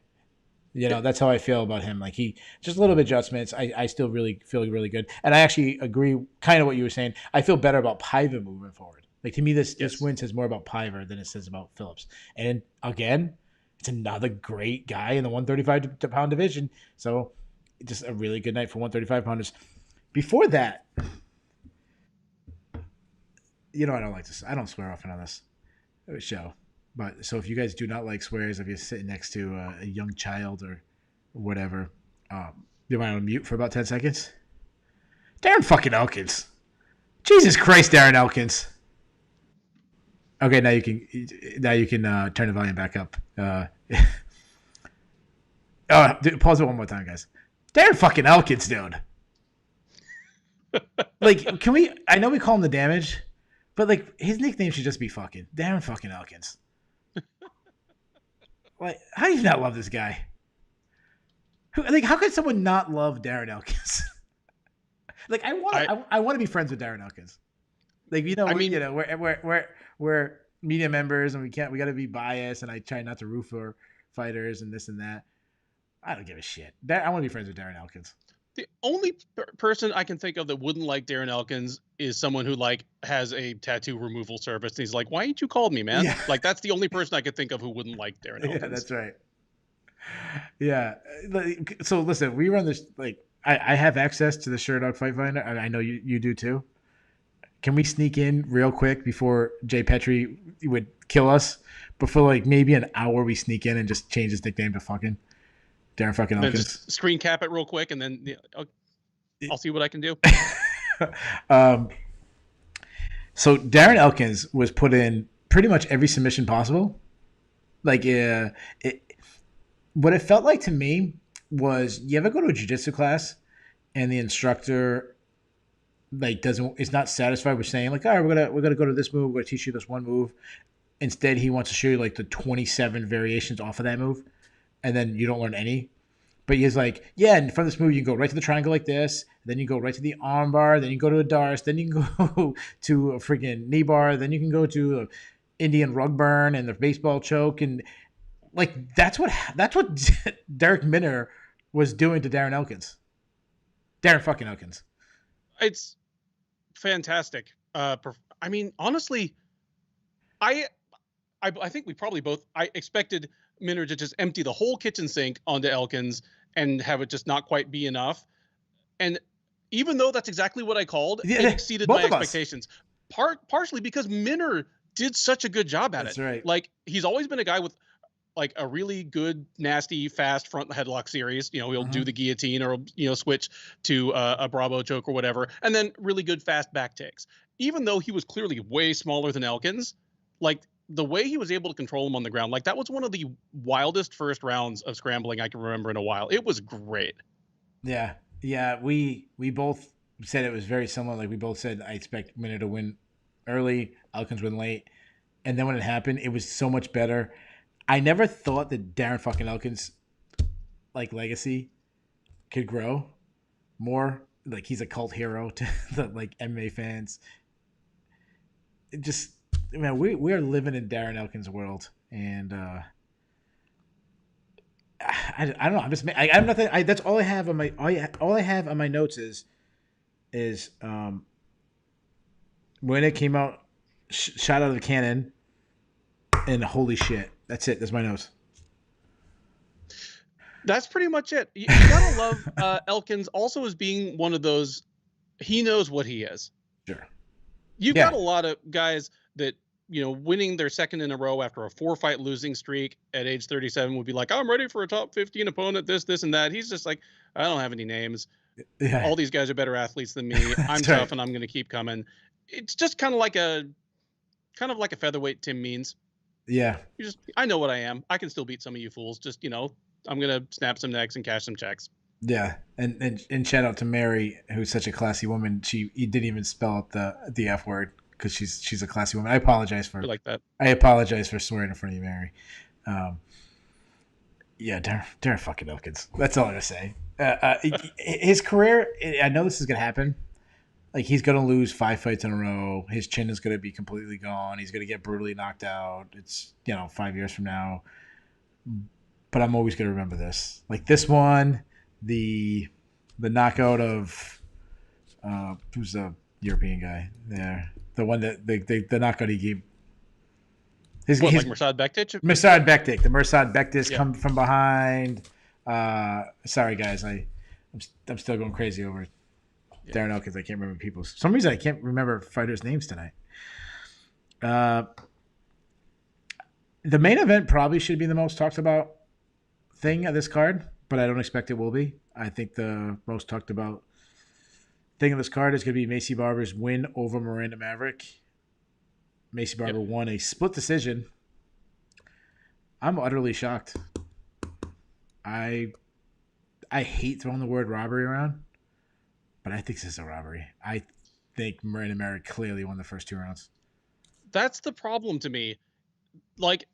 Speaker 1: That's how I feel about him. Like, he just a little bit adjustments. I still really feel really good. And I actually agree kind of what you were saying. I feel better about Paiva moving forward. Like, to me, this win says more about Paiva than it says about Phillips. And again, it's another great guy in the 135-pound division. So just a really good night for 135-pounders. Before that, I don't like this. I don't swear often on this show. But so if you guys do not like swears, if you're sitting next to a young child or whatever, you might on mute for about 10 seconds. Darren fucking Elkins. Jesus Christ, Darren Elkins. Okay, now you can turn the volume back up. Pause it one more time, guys. Darren fucking Elkins, dude. Like, can we? I know we call him the Damage, but like, his nickname should just be fucking Darren fucking Elkins. Like, how do you not love this guy? How could someone not love Darren Elkins? Like, I want to be friends with Darren Elkins. Like, we're media members and we got to be biased, and I try not to root for fighters and this and that. I don't give a shit. I want to be friends with Darren Elkins.
Speaker 2: The only person I can think of that wouldn't like Darren Elkins is someone who has a tattoo removal service. And he's like, "Why ain't you called me, man?" Yeah. Like, that's the only person I could think of who wouldn't like Darren Elkins.
Speaker 1: Yeah, that's right. Yeah. So listen, we run this, like, I have access to the Sherdog Fight Finder, and I know you do too. Can we sneak in real quick before Jay Petrie would kill us? But for like maybe an hour, we sneak in and just change his nickname to fucking Darren fucking Elkins.
Speaker 2: Just screen cap it real quick, and then I'll see what I can do.
Speaker 1: So Darren Elkins was put in pretty much every submission possible. Like, what it felt like to me was, you ever go to a jiu-jitsu class and the instructor like is not satisfied with saying like, all right, we're gonna go to this move, we're gonna teach you this one move. Instead, he wants to show you like the 27 variations off of that move, and then you don't learn any. But he's like, yeah, and from this move, you can go right to the triangle like this, then you go right to the arm bar, then you go to a Darce, then you can go to a freaking knee bar, then you can go to a Indian rug burn and the baseball choke, and like that's what Derek Minner was doing to Darren Elkins. Darren fucking Elkins.
Speaker 2: It's fantastic. I mean, honestly, I think we probably both. I expected Minner to just empty the whole kitchen sink onto Elkins and have it just not quite be enough. And even though that's exactly what I called, it exceeded my expectations. Partially because Minner did such a good job at it.
Speaker 1: That's right.
Speaker 2: Like, he's always been a guy with like a really good, nasty, fast front headlock series. You know, he'll do the guillotine or, you know, switch to a Bravo choke or whatever. And then really good, fast back takes. Even though he was clearly way smaller than Elkins, like the way he was able to control him on the ground, like that was one of the wildest first rounds of scrambling I can remember in a while. It was great.
Speaker 1: Yeah. Yeah. We both said it was very similar. Like we both said, I expect Minner to win early, Elkins win late. And then when it happened, it was so much better. I never thought that Darren fucking Elkins, like, legacy could grow more. Like, he's a cult hero to the, like, MMA fans. It just, man, we are living in Darren Elkins' world. And I don't know. I have nothing. That's all I have on my, all I have on my notes is when it came out, shot out of the cannon, and holy shit. That's it. That's my notes.
Speaker 2: That's pretty much it. You gotta love Elkins also as being one of those, he knows what he is.
Speaker 1: Sure.
Speaker 2: You've got a lot of guys that, you know, winning their second in a row after a 4-fight losing streak at age 37 would be like, I'm ready for a top 15 opponent, this, and that. He's just like, I don't have any names. Yeah. All these guys are better athletes than me. I'm tough and I'm going to keep coming. It's just kind of like a featherweight Tim Means.
Speaker 1: Yeah.
Speaker 2: I know what I am. I can still beat some of you fools. Just, you know, I'm going to snap some necks and cash some checks.
Speaker 1: Yeah. And shout out to Mary, who's such a classy woman. She didn't even spell out the F word because she's a classy woman. I apologize for
Speaker 2: like that.
Speaker 1: I apologize for swearing in front of you, Mary. Yeah, Darren fucking Elkins. That's all I'm going to say. His career, I know this is going to happen. Like, he's going to lose 5 fights in a row. His chin is going to be completely gone. He's going to get brutally knocked out. It's, 5 years from now. But I'm always going to remember this. Like, this one, the knockout of who's the European guy there? The one that the knockout he gave.
Speaker 2: Like Mirsad Bektic?
Speaker 1: Mirsad Bektic. The Mirsad Bektic come from behind. Sorry, guys. I'm still going crazy over Darren Elkins. I can't remember people's. For some reason I can't remember fighters' names tonight. The main event probably should be the most talked about thing of this card, but I don't expect it will be. I think the most talked about thing of this card is going to be Maycee Barber's win over Miranda Maverick. Maycee Barber won a split decision. I'm utterly shocked. I hate throwing the word robbery around, but I think this is a robbery. I think Miranda Maverick clearly won the first 2 rounds.
Speaker 2: That's the problem to me. Like,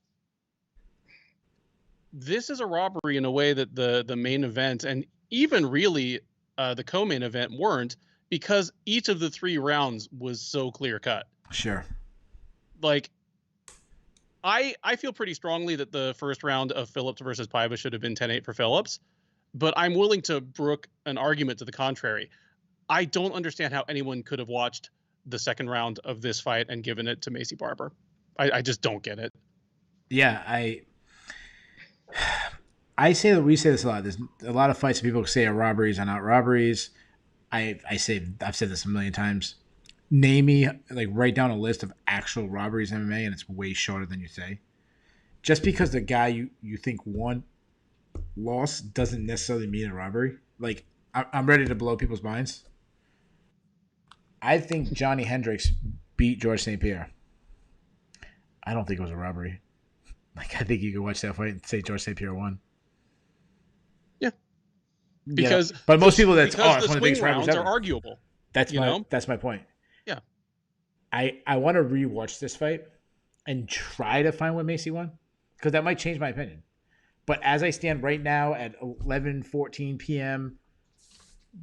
Speaker 2: this is a robbery in a way that the main event and even really the co-main event weren't, because each of the 3 rounds was so clear cut.
Speaker 1: Sure.
Speaker 2: Like, I feel pretty strongly that the first round of Phillips versus Paiva should have been 10-8 for Phillips, but I'm willing to brook an argument to the contrary. I don't understand how anyone could have watched the second round of this fight and given it to Maycee Barber. I just don't get it. Yeah,
Speaker 1: I say that we say this a lot. There's a lot of fights that people say are robberies are not robberies. I've said this a million times. Name me, like, write down a list of actual robberies in MMA, and it's way shorter than you say. Just because the guy you think won lost doesn't necessarily mean a robbery. Like, I'm ready to blow people's minds. I think Johnny Hendricks beat George St. Pierre. I don't think it was a robbery. Like, I think you could watch that fight and say George St. Pierre won.
Speaker 2: Yeah. Because
Speaker 1: but most people it's one
Speaker 2: the
Speaker 1: of the biggest
Speaker 2: swing rounds
Speaker 1: ever.
Speaker 2: are arguable.
Speaker 1: That's
Speaker 2: You know?
Speaker 1: that's my point.
Speaker 2: Yeah.
Speaker 1: I want to rewatch this fight and try to find what Macy won, because that might change my opinion. But as I stand right now at 11:14 p.m.,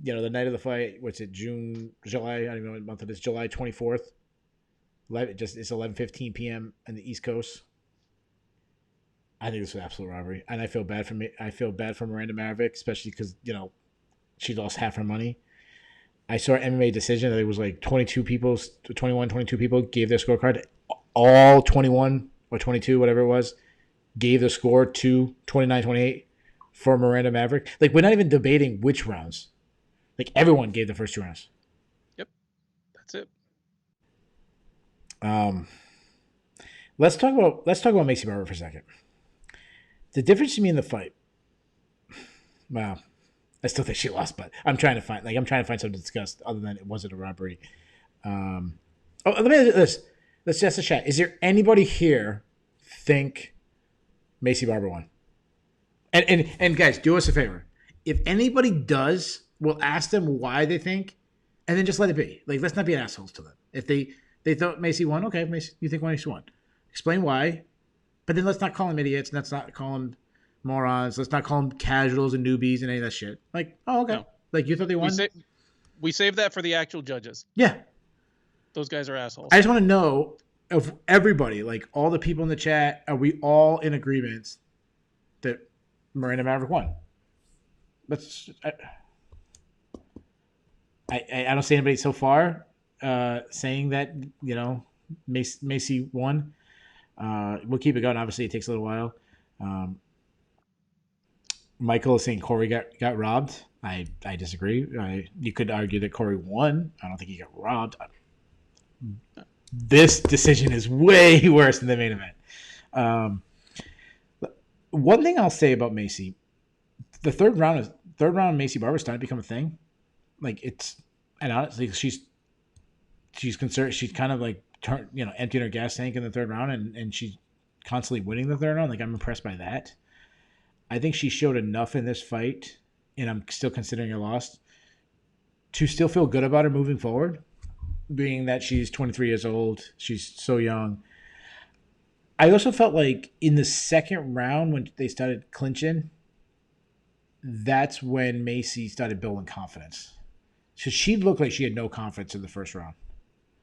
Speaker 1: the night of the fight, what's it, July? I don't even know what month it is. July 24th. It's 11:15 p.m. on the East Coast. I think this was an absolute robbery, and I feel bad for me. I feel bad for Miranda Maverick, especially because she lost half her money. I saw an MMA decision that it was like 22 people gave their scorecard. All 21 or 22, whatever it was, gave the score to 29-28 for Miranda Maverick. Like, we're not even debating which rounds. Like, everyone gave the first 2 rounds.
Speaker 2: Yep. That's it.
Speaker 1: Let's talk about Macy Barber for a second. The difference to me in the fight. Wow. I still think she lost, but I'm trying to find something to discuss other than it wasn't a robbery. Let me ask this. Let's just a chat. Is there anybody here think Macy Barber won? And guys, do us a favor. If anybody does, we'll ask them why they think, and then just let it be. Like, let's not be assholes to them. If they thought Macy won, okay, Macy, you think Macy won. Explain why. But then let's not call them idiots. And let's not call them morons. Let's not call them casuals and newbies and any of that shit. Like, oh, okay. No. Like, you thought they won?
Speaker 2: We save that for the actual judges.
Speaker 1: Yeah.
Speaker 2: Those guys are assholes.
Speaker 1: I just want to know, of everybody, like all the people in the chat, are we all in agreement that Miranda Maverick won? I don't see anybody so far saying that, Macy won. We'll keep it going. Obviously, it takes a little while. Michael is saying Corey got robbed. I disagree. You could argue that Corey won. I don't think he got robbed. This decision is way worse than the main event. One thing I'll say about Macy, the third round Macy Barber starting to become a thing. Like, and honestly, she's concerned. She's kind of like emptying her gas tank in the third round, and she's constantly winning the third round. Like, I'm impressed by that. I think she showed enough in this fight, and I'm still considering her lost, to still feel good about her moving forward, being that she's 23 years old. She's so young. I also felt like in the second round, when they started clinching, that's when Macy started building confidence. So she looked like she had no confidence in the first round.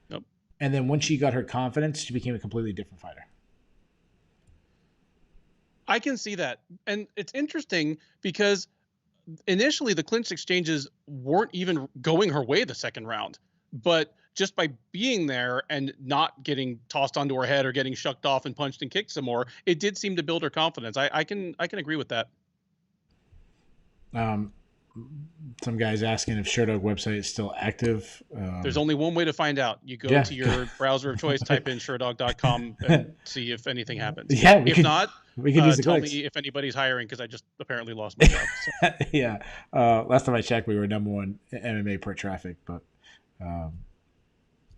Speaker 2: Nope.
Speaker 1: And then when she got her confidence, she became a completely different fighter.
Speaker 2: I can see that. And it's interesting because initially the clinch exchanges weren't even going her way the second round. But just by being there and not getting tossed onto her head or getting shucked off and punched and kicked some more, it did seem to build her confidence. I can agree with that.
Speaker 1: Some guys asking if Sherdog website is still active.
Speaker 2: There's only one way to find out. You go to your browser of choice, type in Sherdog.com, and see if anything happens.
Speaker 1: Yeah,
Speaker 2: if not,
Speaker 1: we can use the
Speaker 2: tell
Speaker 1: clicks.
Speaker 2: me if anybody's hiring, because I just apparently lost my job. So.
Speaker 1: Yeah. Last time I checked, we were number one MMA per traffic, but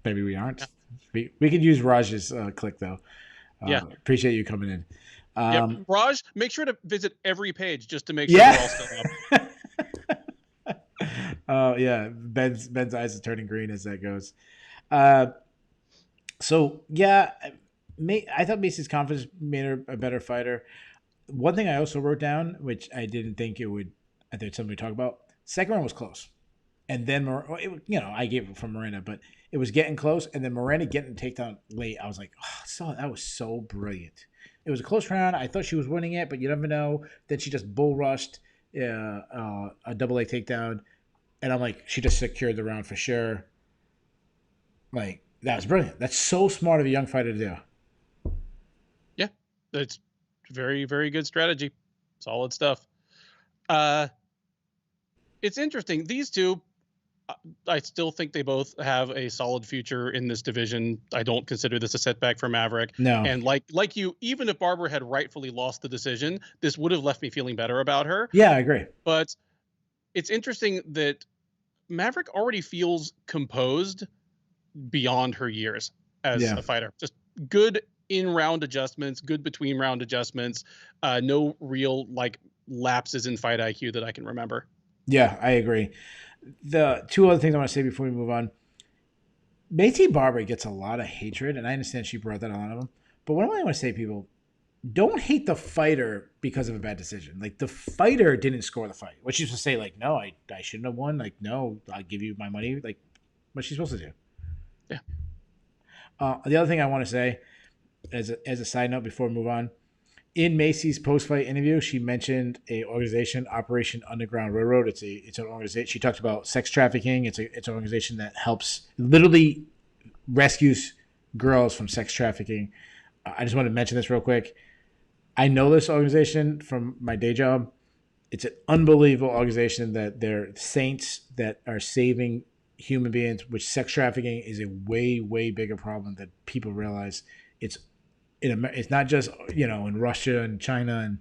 Speaker 1: maybe we aren't. Yeah. We could use Raj's click, though.
Speaker 2: Yeah.
Speaker 1: Appreciate you coming in.
Speaker 2: Raj, make sure to visit every page just to make sure we're all still up.
Speaker 1: Yeah, Ben's eyes are turning green as that goes. So yeah, I thought Macy's confidence made her a better fighter. One thing I also wrote down, which I didn't think it would, I think it's something we talk about. Second round was close, and then I gave it from Miranda, but it was getting close, and then Miranda getting the takedown late. I was like, that was so brilliant. It was a close round. I thought she was winning it, but you never know. Then she just bull rushed a double leg takedown. And I'm like, she just secured the round for sure. Like, that was brilliant. That's so smart of a young fighter to do.
Speaker 2: Yeah, that's very, very good strategy. Solid stuff. It's interesting. These two, I still think they both have a solid future in this division. I don't consider this a setback for Maverick.
Speaker 1: No.
Speaker 2: And like you, even if Barber had rightfully lost the decision, this would have left me feeling better about her.
Speaker 1: Yeah, I agree.
Speaker 2: But it's interesting that Maverick already feels composed beyond her years as a fighter. Just good in-round adjustments, good between-round adjustments, no real lapses in fight IQ that I can remember.
Speaker 1: Yeah, I agree. The two other things I want to say before we move on. Mayte Barber gets a lot of hatred, and I understand she brought that on him. But what do I want to say, people? Don't hate the fighter because of a bad decision. Like, the fighter didn't score the fight. What she's supposed to say, like, no, I shouldn't have won. Like, no, I'll give you my money. Like, what's she supposed to do?
Speaker 2: Yeah.
Speaker 1: The other thing I want to say, as a side note before we move on, in Macy's post-fight interview, she mentioned a organization, Operation Underground Railroad. It's an organization. She talked about sex trafficking. It's an organization that helps, literally rescues girls from sex trafficking. I just want to mention this real quick. I know this organization from my day job. It's an unbelievable organization that they're saints that are saving human beings, which sex trafficking is a way, way bigger problem than people realize. It's not just, in Russia and China and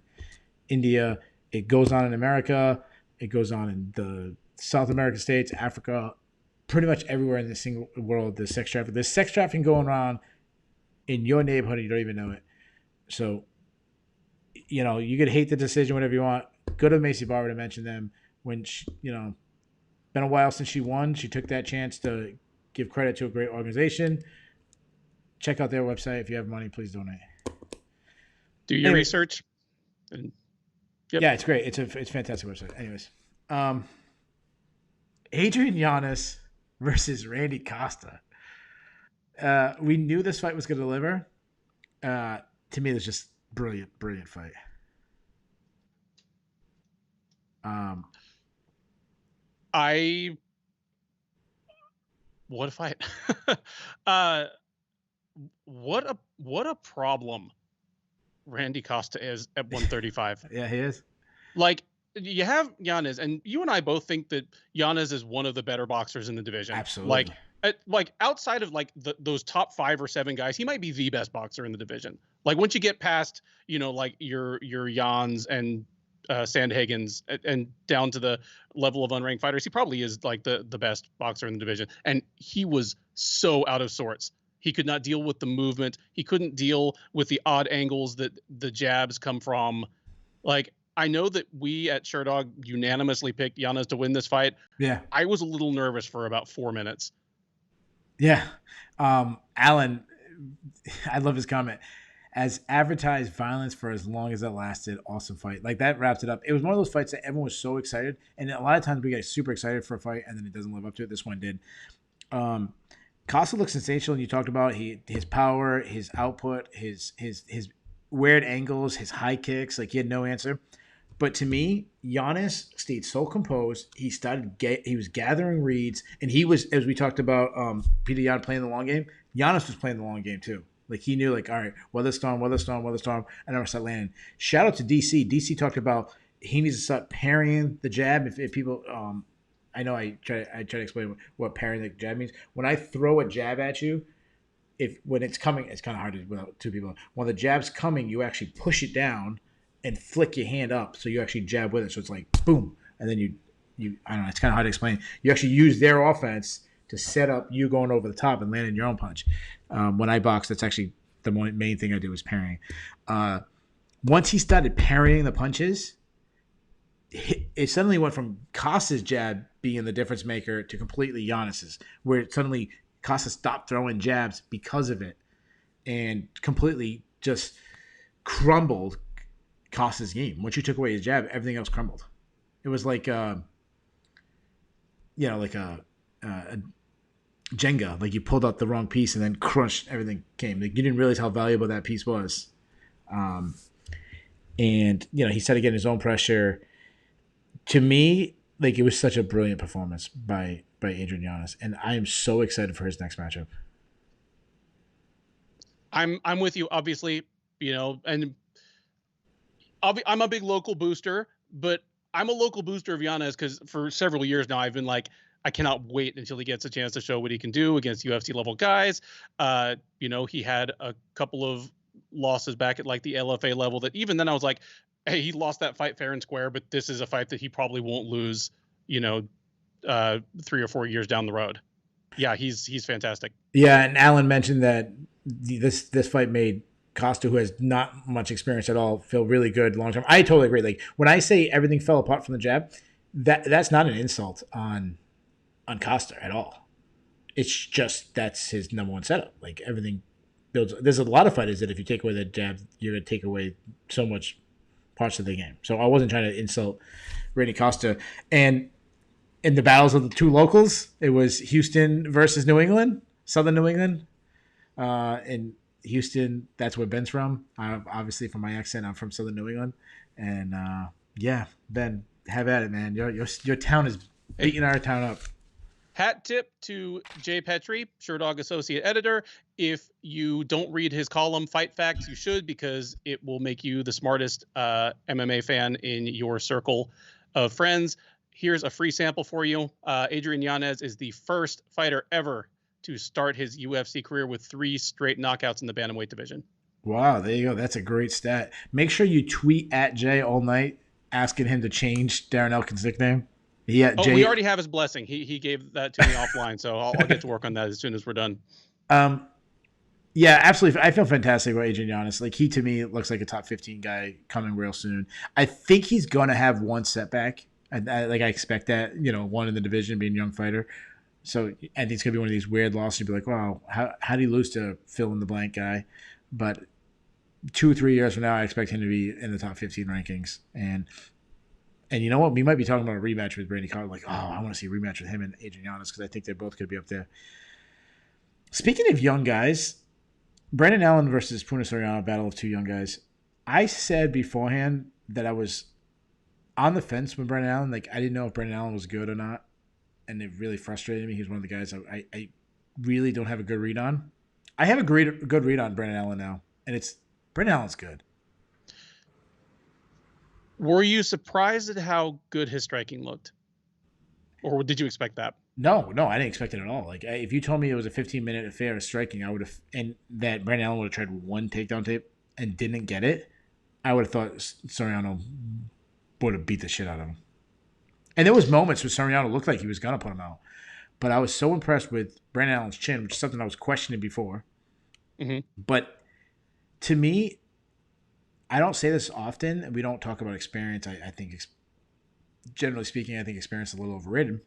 Speaker 1: India. It goes on in America. It goes on in the South American states, Africa, pretty much everywhere in the single world. There's sex trafficking. There's sex trafficking going on in your neighborhood and you don't even know it. So, you could hate the decision, whatever you want. Good of Maycee Barber to mention them when she, been a while since she won. She took that chance to give credit to a great organization. Check out their website. If you have money, please donate.
Speaker 2: Do your research. And,
Speaker 1: yep. Yeah, it's great. It's a fantastic website. Anyways, Adrian Yanez versus Randy Costa. We knew this fight was going to deliver. To me, it was just brilliant fight.
Speaker 2: What a fight. What a problem Randy Costa is at 135.
Speaker 1: Yeah, he is.
Speaker 2: Like, you have Yanez, and you and I both think that Yanez is one of the better boxers in the division.
Speaker 1: Absolutely.
Speaker 2: Like outside of those top 5 or 7 guys, he might be the best boxer in the division. Like, once you get past, like your Jans and Sandhagens and down to the level of unranked fighters, he probably is like the best boxer in the division. And he was so out of sorts. He could not deal with the movement. He couldn't deal with the odd angles that the jabs come from. Like, I know that we at Sherdog unanimously picked Yanez to win this fight.
Speaker 1: Yeah.
Speaker 2: I was a little nervous for about 4 minutes.
Speaker 1: Yeah. Allen, I love his comment. As advertised violence for as long as it lasted, awesome fight. Like, that wrapped it up. It was one of those fights that everyone was so excited. And a lot of times we get super excited for a fight and then it doesn't live up to it. This one did. Costa looks sensational. And you talked about his power, his output, his weird angles, his high kicks. Like, he had no answer. But to me, Yanez stayed so composed. He was gathering reads, and he was, as we talked about, Peter Yan playing the long game. Yanez was playing the long game too. Like, he knew, like, all right, weather storm, and I'm gonna start landing. Shout out to DC. DC talked about he needs to start parrying the jab. If people, I know I try to explain what parrying the jab means. When I throw a jab at you, when it's coming, it's kind of hard to without two people. When the jab's coming, you actually push it down and flick your hand up, so you actually jab with it. So it's like boom, and then you I don't know. It's kind of hard to explain. You actually use their offense to set up you going over the top and landing your own punch. When I box, that's actually the main thing I do is parrying. Once he started parrying the punches, it suddenly went from Costa's jab being the difference maker to completely Yanez's, where suddenly Costa stopped throwing jabs because of it and completely just crumbled Costa's game. Once you took away his jab, everything else crumbled. It was like a Jenga. Like, you pulled out the wrong piece and then crushed everything came. Like, you didn't realize how valuable that piece was. And he started getting his own pressure. To me, like, it was such a brilliant performance by Adrian Yanez, and I am so excited for his next matchup.
Speaker 2: I'm with you, obviously, and I'm a big local booster, but I'm a local booster of Yanez because for several years now I've been like, I cannot wait until he gets a chance to show what he can do against UFC level guys. He had a couple of losses back at like the LFA level that even then I was like, hey, he lost that fight fair and square, but this is a fight that he probably won't lose, 3 or 4 years down the road. Yeah, he's fantastic.
Speaker 1: Yeah, and Allen mentioned that this fight made Costa, who has not much experience at all, feel really good long term. I totally agree. Like, when I say everything fell apart from the jab, that's not an insult on on Costa at all. It's just that's his number one setup. Like everything builds. There's a lot of fighters that if you take away that jab, you're gonna take away so much parts of the game. So I wasn't trying to insult Randy Costa. And in the battles of the two locals, it was Houston versus New England, Southern New England. In Houston, that's where Ben's from. Obviously, from my accent, I'm from Southern New England. And yeah, Ben, have at it, man. Your town is beating our town up.
Speaker 2: Hat tip to Jay Petrie, Sherdog associate editor. If you don't read his column, Fight Facts, you should, because it will make you the smartest MMA fan in your circle of friends. Here's a free sample for you. Adrian Yanez is the first fighter ever to start his UFC career with 3 straight knockouts in the bantamweight division.
Speaker 1: Wow, there you go. That's a great stat. Make sure you tweet at Jay all night asking him to change Darren Elkin's nickname. Yeah,
Speaker 2: oh,
Speaker 1: Jay,
Speaker 2: we already have his blessing. He gave that to me offline, so I'll get to work on that as soon as we're done.
Speaker 1: Yeah, absolutely. I feel fantastic about Adrian Yanez. Like, he, to me, looks like a top 15 guy coming real soon. I think he's going to have one setback. I expect that, one in the division, being a young fighter. So I think it's going to be one of these weird losses. You'd be like, wow, how did he lose to fill-in-the-blank guy? But 2 or 3 years from now, I expect him to be in the top 15 rankings. And you know what? We might be talking about a rematch with Randy Carter. Like, oh, I want to see a rematch with him and Adrian Yanez because I think they both could be up there. Speaking of young guys, Brendan Allen versus Puna Soriano, battle of 2 young guys. I said beforehand that I was on the fence with Brendan Allen. Like, I didn't know if Brendan Allen was good or not, and it really frustrated me. He's one of the guys I really don't have a good read on. I have a good read on Brendan Allen now, and it's Brendan Allen's good.
Speaker 2: Were you surprised at how good his striking looked? Or did you expect that?
Speaker 1: No, I didn't expect it at all. Like, if you told me it was a 15-minute affair of striking, I would have, and that Brendan Allen would have tried one takedown tape and didn't get it, I would have thought Soriano would have beat the shit out of him. And there was moments where Soriano looked like he was going to put him out. But I was so impressed with Brendan Allen's chin, which is something I was questioning before.
Speaker 2: Mm-hmm.
Speaker 1: But to me, I don't say this often. We don't talk about experience. I think, generally speaking, I think experience is a little overrated.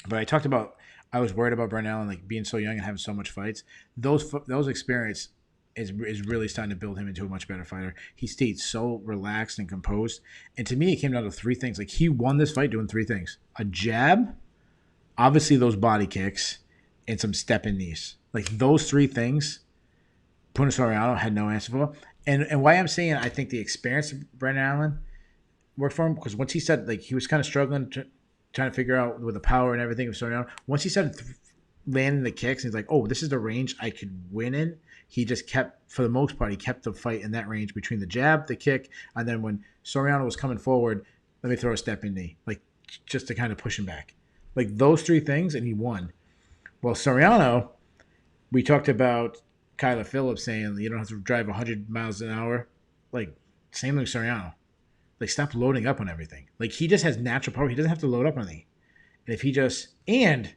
Speaker 1: But I talked about, I was worried about Brendan Allen, like being so young and having so much fights. Those experience is really starting to build him into a much better fighter. He stayed so relaxed and composed. And to me, it came down to 3 things. Like, he won this fight doing 3 things: a jab, obviously those body kicks, and some step-in knees. Like, those 3 things, Puna Soriano had no answer for. And why I'm saying I think the experience of Brendan Allen worked for him, because once he said, like, he was kind of struggling trying to figure out with the power and everything of Soriano. Once he started landing the kicks, he's like, oh, this is the range I could win in. He just kept, for the most part, he kept the fight in that range between the jab, the kick, and then when Soriano was coming forward, let me throw a step-in knee, like, just to kind of push him back. Like, those 3 things, and he won. Well, Soriano, we talked about Kyler Phillips saying you don't have to drive 100 miles an hour. Like, same thing with Soriano. Like, stop loading up on everything. Like, he just has natural power. He doesn't have to load up on anything. And if he just – and,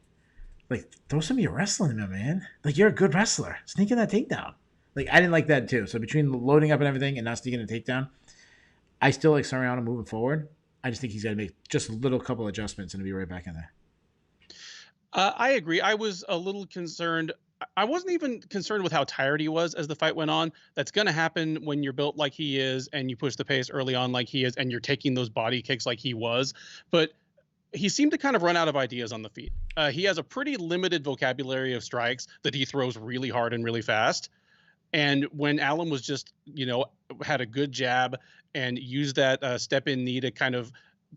Speaker 1: like, throw some of your wrestling in him, man. Like, you're a good wrestler. Sneak in that takedown. Like, I didn't like that too. So between loading up and everything and not sneaking a takedown, I still like Soriano moving forward. I just think he's got to make just a little couple adjustments and be right back in there.
Speaker 2: I agree. I was a little concerned. I wasn't even concerned with how tired he was as the fight went on. That's going to happen when you're built like he is and you push the pace early on like he is and you're taking those body kicks like he was. But he seemed to kind of run out of ideas on the feet. He has a pretty limited vocabulary of strikes that he throws really hard and really fast. And when Allen was just, had a good jab and used that step-in knee to kind of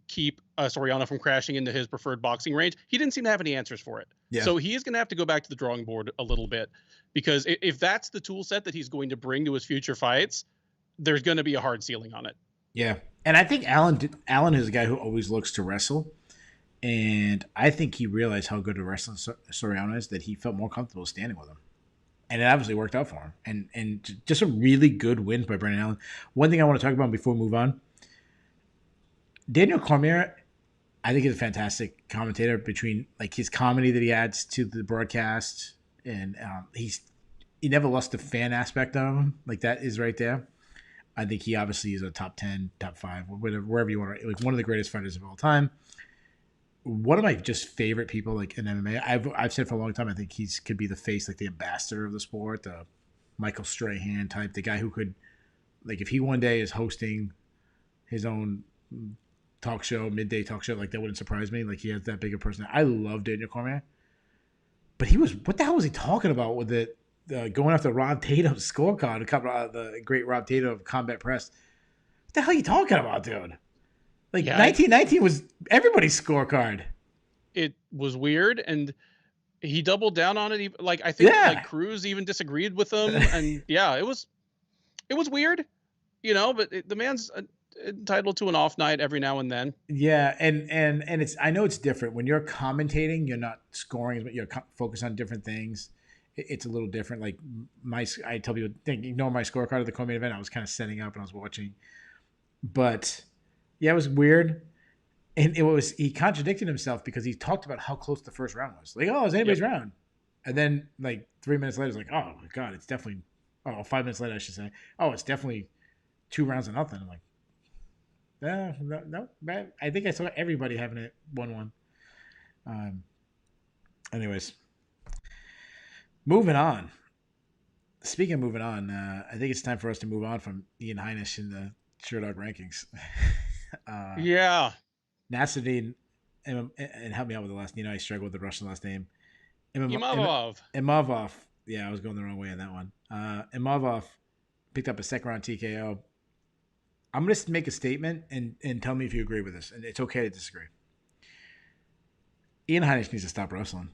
Speaker 2: keep Soriano from crashing into his preferred boxing range, he didn't seem to have any answers for it. Yeah. So he is going to have to go back to the drawing board a little bit, because if that's the tool set that he's going to bring to his future fights, there's going to be a hard ceiling on it.
Speaker 1: Yeah. And I think Allen is a guy who always looks to wrestle. And I think he realized how good a wrestler Soriano is, that he felt more comfortable standing with him. And it obviously worked out for him. And just a really good win by Brendan Allen. One thing I want to talk about before we move on, Daniel Cormier, I think, is a fantastic commentator, between like his comedy that he adds to the broadcast, and he never lost the fan aspect of him. Like, that is right there. I think he obviously is a top 10, top 5, whatever, wherever you want to, like, one of the greatest fighters of all time. one of my just favorite people like in MMA. I've said for a long time I think could be the face, like the ambassador of the sport, the Michael Strahan type, the guy who could, like, if he one day is hosting his own talk show, midday talk show, like that wouldn't surprise me. Like he has that big a person. I love Daniel Cormier, but what the hell was he talking about with it? Going after Rob Tatum's scorecard, the great Rob Tatum of Combat Press. What the hell are you talking about, dude? Like
Speaker 2: Yeah,
Speaker 1: 1919 was everybody's scorecard.
Speaker 2: it was weird, and he doubled down on it. Like I think like
Speaker 1: Yeah.
Speaker 2: Cruz even disagreed with him, and yeah, it was weird, But the man's entitled to an off night every now and then.
Speaker 1: Yeah, and it's, I know it's different when you're commentating. You're not scoring, but you're focused on different things. It's a little different. Like I tell people, ignore my scorecard of the co-main event. I was kind of setting up and I was watching, but yeah, it was weird. And he contradicted himself because he talked about how close the first round was. Like, oh, it was anybody's round. And then like 3 minutes later, it's like, oh my God, it's definitely, 5 minutes later, I should say, oh, it's definitely 2 rounds of nothing. I'm like, no, I think I saw everybody having it 1-1. Anyways, moving on. Speaking of moving on, I think it's time for us to move on from Ian Heinisch in the Sherdog rankings.
Speaker 2: Yeah.
Speaker 1: Nasruddin, and help me out with the last. I struggle with the Russian last name.
Speaker 2: Imavov.
Speaker 1: Yeah, I was going the wrong way on that one. Imavov picked up a second round TKO. I'm going to make a statement and tell me if you agree with this. And it's okay to disagree. Ian Heinisch needs to stop wrestling.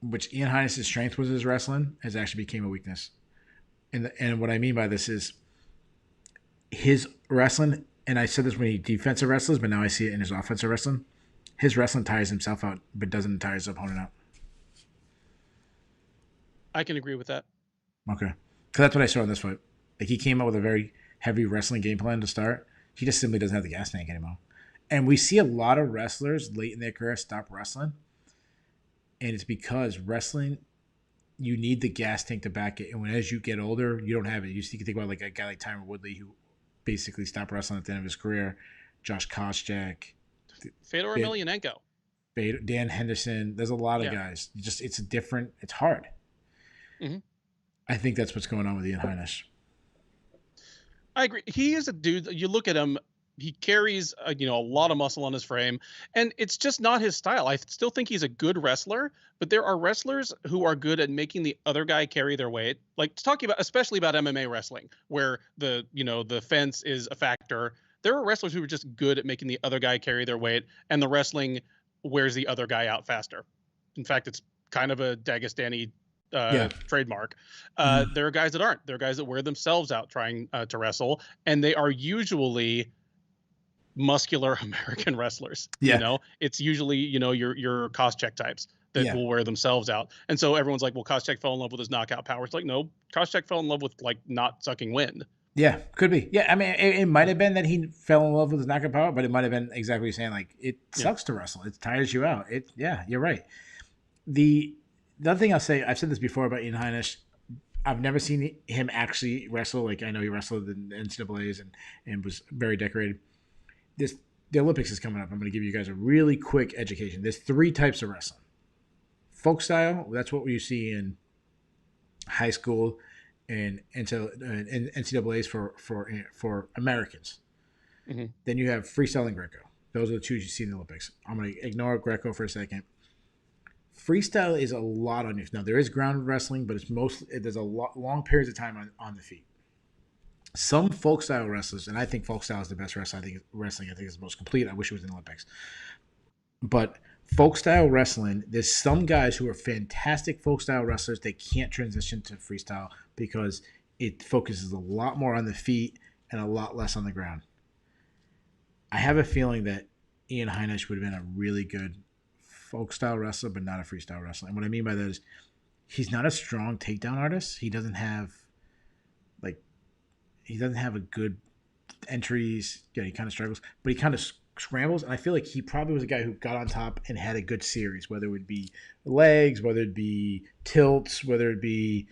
Speaker 1: Which Ian Heinisch's strength was his wrestling has actually became a weakness. And what I mean by this is his wrestling, and I said this when he defensive wrestles, but now I see it in his offensive wrestling. His wrestling tires himself out, but doesn't tire his opponent out.
Speaker 2: I can agree with that.
Speaker 1: Okay. Because that's what I saw in this fight. Like, he came out with a very heavy wrestling game plan to start. He just simply doesn't have the gas tank anymore. And we see a lot of wrestlers late in their career stop wrestling. And it's because wrestling, you need the gas tank to back it. And as you get older, you don't have it. You can think about like a guy like Tyron Woodley, who basically stopped wrestling at the end of his career. Josh Koscheck.
Speaker 2: Fedor Emelianenko.
Speaker 1: Dan Henderson. There's a lot of guys. It's hard.
Speaker 2: Mm-hmm.
Speaker 1: I think that's what's going on with Ian Heinisch.
Speaker 2: I agree. He is a dude. You look at him. He carries a lot of muscle on his frame, and it's just not his style. I still think he's a good wrestler, but there are wrestlers who are good at making the other guy carry their weight. Like talking about, especially about MMA wrestling, where the fence is a factor. There are wrestlers who are just good at making the other guy carry their weight, and the wrestling wears the other guy out faster. In fact, it's kind of a Dagestani trademark. There are guys that aren't. There are guys that wear themselves out trying to wrestle, and they are usually muscular American wrestlers. It's usually your Koscheck types that will wear themselves out. And so everyone's like, well, Koscheck fell in love with his knockout power. It's like, no, Koscheck fell in love with like not sucking wind.
Speaker 1: Yeah, could be. Yeah, I mean, it might have been that he fell in love with his knockout power, but it might have been exactly what you're saying. Like, it sucks to wrestle. It tires you out. You're right. The other thing I'll say, I've said this before about Ian Heinisch. I've never seen him actually wrestle. Like, I know he wrestled in the NCAAs and was very decorated. The Olympics is coming up. I'm going to give you guys a really quick education. There's 3 types of wrestling. Folk style, that's what you see in high school and NCAAs for Americans.
Speaker 2: Mm-hmm.
Speaker 1: Then you have freestyle and Greco. Those are the 2 you see in the Olympics. I'm going to ignore Greco for a second. Freestyle is a lot on you. Now, there is ground wrestling, but there's a long periods of time on the feet. Some folk style wrestlers, and I think folk style is the best wrestling. I think is the most complete. I wish it was in the Olympics. But folk style wrestling, there's some guys who are fantastic folk style wrestlers. They can't transition to freestyle because it focuses a lot more on the feet and a lot less on the ground. I have a feeling that Ian Heinisch would have been a really good folk style wrestler, but not a freestyle wrestler. And what I mean by that is he's not a strong takedown artist. He doesn't have a good entries. Yeah, he kind of struggles, but he kind of scrambles. And I feel like he probably was a guy who got on top and had a good series, whether it would be legs, whether it be tilts, whether it be,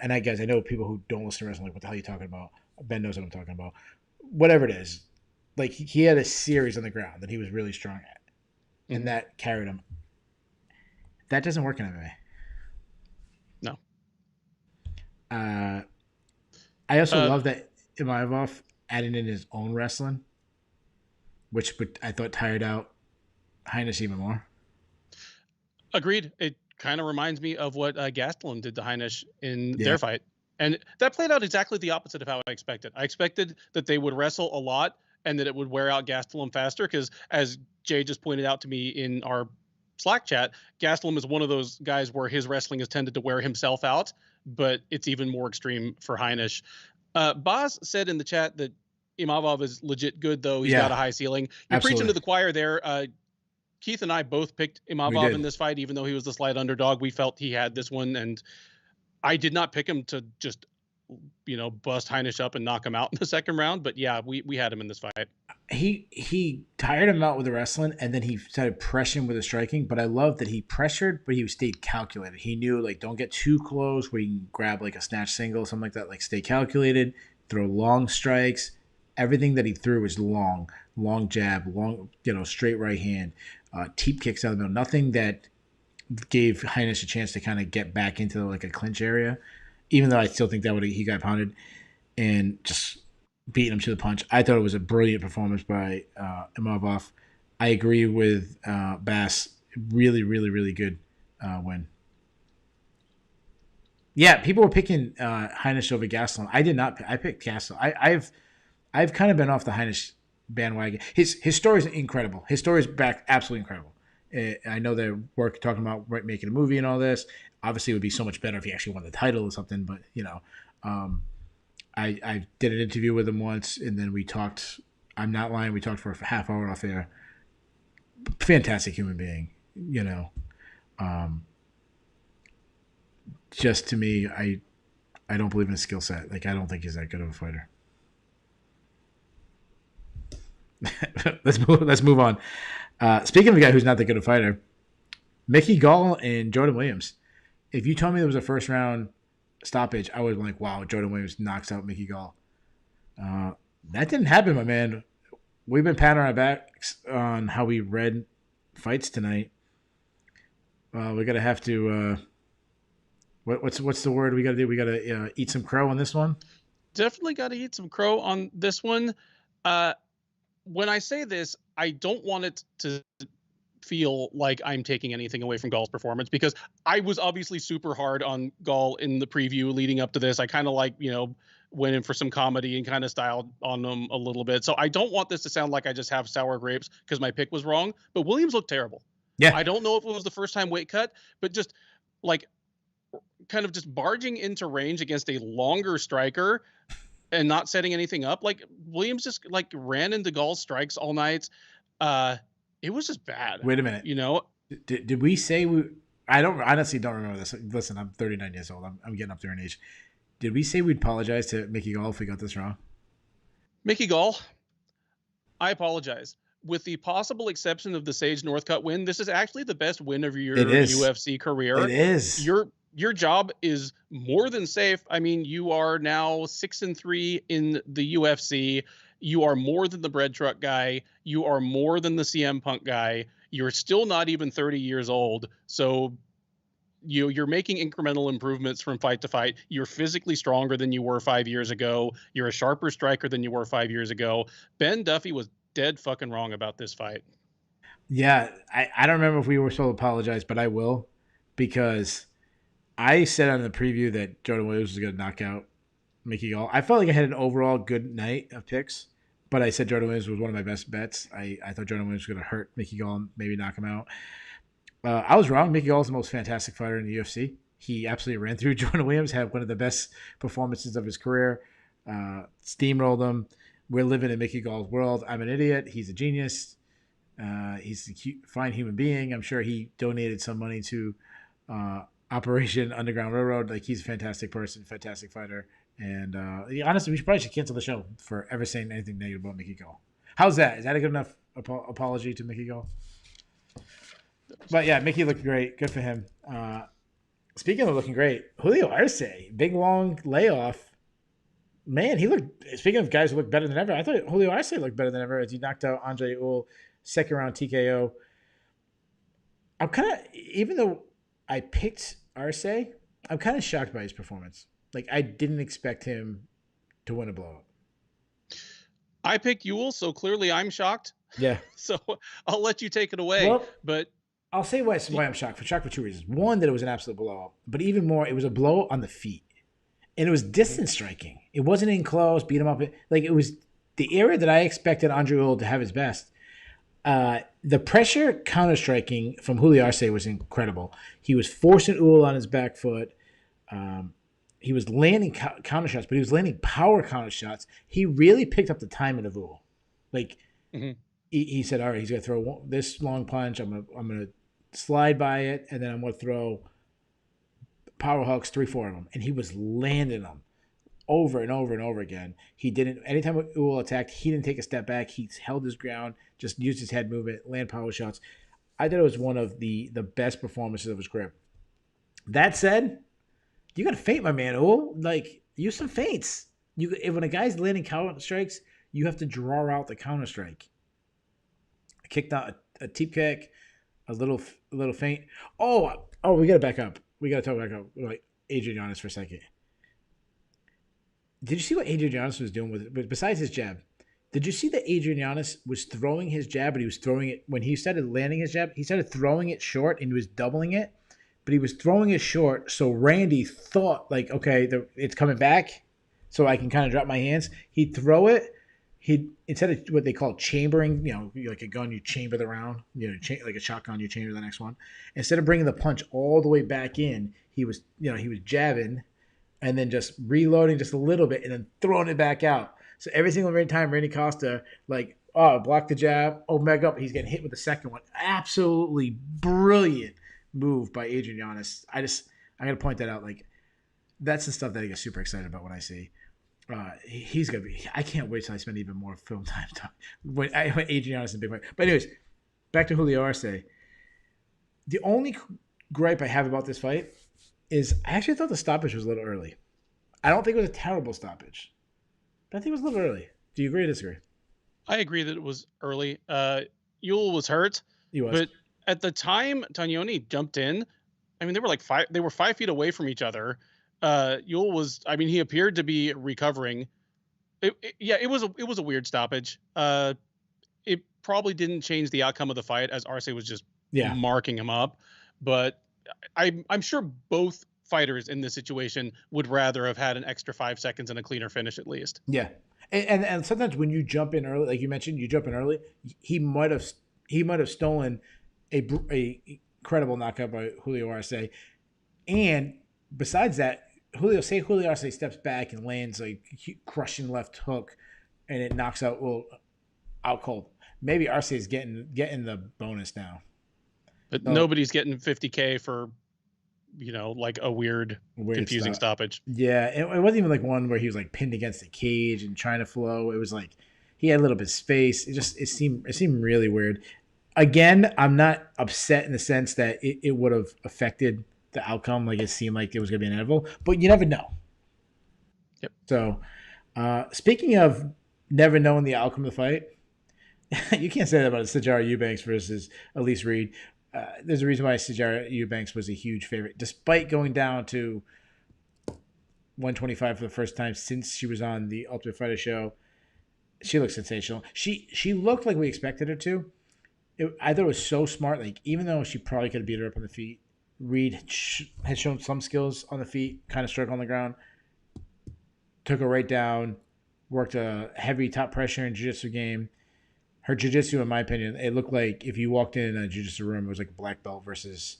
Speaker 1: and I know people who don't listen to wrestling, like, what the hell are you talking about? Ben knows what I'm talking about. Whatever it is. Like, he had a series on the ground that he was really strong at. and that carried him. That doesn't work in MMA.
Speaker 2: No.
Speaker 1: I also love that Imavov added in his own wrestling, which I thought tired out Heinisch even more.
Speaker 2: Agreed. It kind of reminds me of what Gastelum did to Heinisch in their fight. And that played out exactly the opposite of how I expected. I expected that they would wrestle a lot and that it would wear out Gastelum faster because, as Jay just pointed out to me in our Slack chat, Gastelum is one of those guys where his wrestling has tended to wear himself out, but it's even more extreme for Heinisch. Boz said in the chat that Imavov is legit good, though. He's got a high ceiling. You're preaching to the choir there. Keith and I both picked Imavov in this fight, even though he was the slight underdog. We felt he had this one, and I did not pick him to just, bust Heinisch up and knock him out in the second round. But yeah, we had him in this fight.
Speaker 1: He tired him out with the wrestling, and then he started pressuring with the striking. But I love that he pressured, but he stayed calculated. He knew, don't get too close where you can grab a snatch single, something like that. Stay calculated, throw long strikes. Everything that he threw was long jab, long, straight right hand, teep kicks out of the middle. Nothing that gave Heinisch a chance to kind of get back into a clinch area, even though I still think that he got pounded and just beating him to the punch. I thought it was a brilliant performance by Imavov. I agree with Bass. Really, really, really good win. Yeah, people were picking Heinisch over Gastelum. I did not. I picked Gastelum. I've kind of been off the Heinisch bandwagon. His story is incredible. His story is back absolutely incredible. I know they're talking about making a movie and all this. Obviously, it would be so much better if he actually won the title or something. But I did an interview with him once, and then we talked. I'm not lying. We talked for a half hour off air. Fantastic human being. Just to me, I don't believe in his skill set. I don't think he's that good of a fighter. Let's move on. Speaking of a guy who's not that good a fighter, Mickey Gall and Jordan Williams. If you told me there was a first round stoppage, I would have been like, wow, Jordan Williams knocks out Mickey Gall. That didn't happen, my man. We've been patting our backs on how we read fights tonight. We're gonna have to. What's the word we gotta do? We gotta eat some crow on this one.
Speaker 2: Definitely gotta eat some crow on this one. When I say this, I don't want it to feel like I'm taking anything away from Gall's performance, because I was obviously super hard on Gall in the preview leading up to this. I kind of went in for some comedy and kind of styled on him a little bit. So I don't want this to sound like I just have sour grapes because my pick was wrong. But Williams looked terrible.
Speaker 1: Yeah.
Speaker 2: I don't know if it was the first time weight cut, but just kind of just barging into range against a longer striker and not setting anything up. Williams just ran into Gall's strikes all night. It was just bad.
Speaker 1: Wait a minute. Did we say we? I honestly don't remember this. Listen, I'm 39 years old. I'm getting up there in age. Did we say we'd apologize to Mickey Gall if we got this wrong?
Speaker 2: Mickey Gall, I apologize. With the possible exception of the Sage Northcutt win, this is actually the best win of your UFC career.
Speaker 1: It is.
Speaker 2: Your job is more than safe. I mean, you are now 6-3 in the UFC. You are more than the bread truck guy. You are more than the CM Punk guy. You're still not even 30 years old. So you're making incremental improvements from fight to fight. You're physically stronger than you were 5 years ago. You're a sharper striker than you were 5 years ago. Ben Duffy was dead fucking wrong about this fight.
Speaker 1: Yeah, I don't remember if we were supposed to apologize, but I will, because I said on the preview that Jordan Williams was going to knock out Mickey Gall. I felt like I had an overall good night of picks, but I said Jordan Williams was one of my best bets. I thought Jordan Williams was going to hurt Mickey Gall and maybe knock him out. I was wrong. Mickey Gall is the most fantastic fighter in the UFC. He absolutely ran through Jordan Williams, had one of the best performances of his career, steamrolled him. We're living in Mickey Gall's world. I'm an idiot. He's a genius. He's a fine human being. I'm sure he donated some money to Operation Underground Railroad. He's a fantastic person, fantastic fighter. And honestly, we probably should cancel the show for ever saying anything negative about Mickey Gall. How's that? Is that a good enough apology to Mickey Gall? But yeah, Mickey looked great. Good for him. Speaking of looking great, Julio Arce, big long layoff. Man, he looked. Speaking of guys who look better than ever, I thought Julio Arce looked better than ever as he knocked out Andre Ewell, second round TKO. I'm kind of, even though I picked Arce, I'm kind of shocked by his performance. Like, I didn't expect him to win a blowout.
Speaker 2: I picked Ewell, so clearly I'm shocked.
Speaker 1: Yeah.
Speaker 2: So I'll let you take it away.
Speaker 1: Well,
Speaker 2: But
Speaker 1: I'll say why I'm shocked. Shocked for two reasons. One, that it was an absolute blowout, but even more, it was a blow on the feet, and it was distance striking. It wasn't in close, beat him up. Like, it was the area that I expected Andre Ewell to have his best. The pressure counter striking from Julio Arce was incredible. He was forcing Ewell on his back foot. He was landing counter shots, but he was landing power counter shots. He really picked up the timing of Ewell. Like, he said, all right, he's going to throw this long punch. I'm gonna slide by it, and then I'm going to throw power hooks, 3-4 of them. And he was landing them over and over and over again. He didn't, anytime Ewell attacked, he didn't take a step back. He held his ground, just used his head movement, land power shots. I thought it was one of the best performances of his career. That said, you got to feint, my man, Ewell. Like, use some feints. When a guy's landing counter strikes, you have to draw out the counter strike. I kicked out a teep kick, a little feint. Oh, we got to back up. We got to talk back up. Like, Adrian Yanez for a second. Did you see what Adrian Yanez was doing with it? Besides his jab, did you see that Adrian Yanez was throwing his jab, but he was throwing it, when he started landing his jab, he started throwing it short and he was doubling it, but he was throwing it short. So Randy thought, like, okay, it's coming back, so I can kind of drop my hands. He'd throw it. Instead of what they call chambering, like a gun, you chamber the round, like a shotgun, you chamber the next one. Instead of bringing the punch all the way back in, he was jabbing and then just reloading just a little bit and then throwing it back out. So every single time Randy Costa, blocked the jab, back up, he's getting hit with the second one. Absolutely brilliant move by Adrian Yanez. I got to point that out. Like, that's the stuff that I get super excited about when I see. He's going to be – I can't wait till I spend even more film time talking. When Adrian Yanez is a big fight. But anyways, back to Julio Arce. The only gripe I have about this fight is I actually thought the stoppage was a little early. I don't think it was a terrible stoppage, but I think it was a little early. Do you agree or disagree?
Speaker 2: I agree that it was early. Ewell was hurt.
Speaker 1: He was.
Speaker 2: But at the time Tognoni jumped in, I mean, they were 5 feet away from each other. Ewell was, I mean, he appeared to be recovering. It was a weird stoppage. It probably didn't change the outcome of the fight, as Arce was just marking him up. But I'm sure both fighters in this situation would rather have had an extra 5 seconds and a cleaner finish at least. Yeah.
Speaker 1: And sometimes when you jump in early, like you mentioned, you jump in early, he might have stolen a incredible knockout by Julio Arce. And besides that, Julio Arce steps back and lands like crushing left hook, and it knocks out out cold. Maybe Arce is getting the bonus now.
Speaker 2: But nobody's getting $50K for, like a weird confusing stoppage.
Speaker 1: Yeah, it wasn't even like one where he was like pinned against the cage and trying to flow. It was like he had a little bit of space. It seemed really weird. Again, I'm not upset in the sense that it would have affected the outcome. Like, it seemed like it was going to be inevitable, but you never know.
Speaker 2: Yep.
Speaker 1: So, speaking of never knowing the outcome of the fight, you can't say that about Sijara Eubanks versus Elise Reed. There's a reason why Sijara Eubanks was a huge favorite, despite going down to 125 for the first time since she was on the Ultimate Fighter show. She looked sensational. She looked like we expected her to. I thought it was so smart. Like, even though she probably could have beat her up on the feet, Reed had shown some skills on the feet, kind of struggled on the ground, took her right down, worked a heavy top pressure and jiu-jitsu game. Her jiu-jitsu, in my opinion, it looked like if you walked in a jiu-jitsu room, it was like a black belt versus,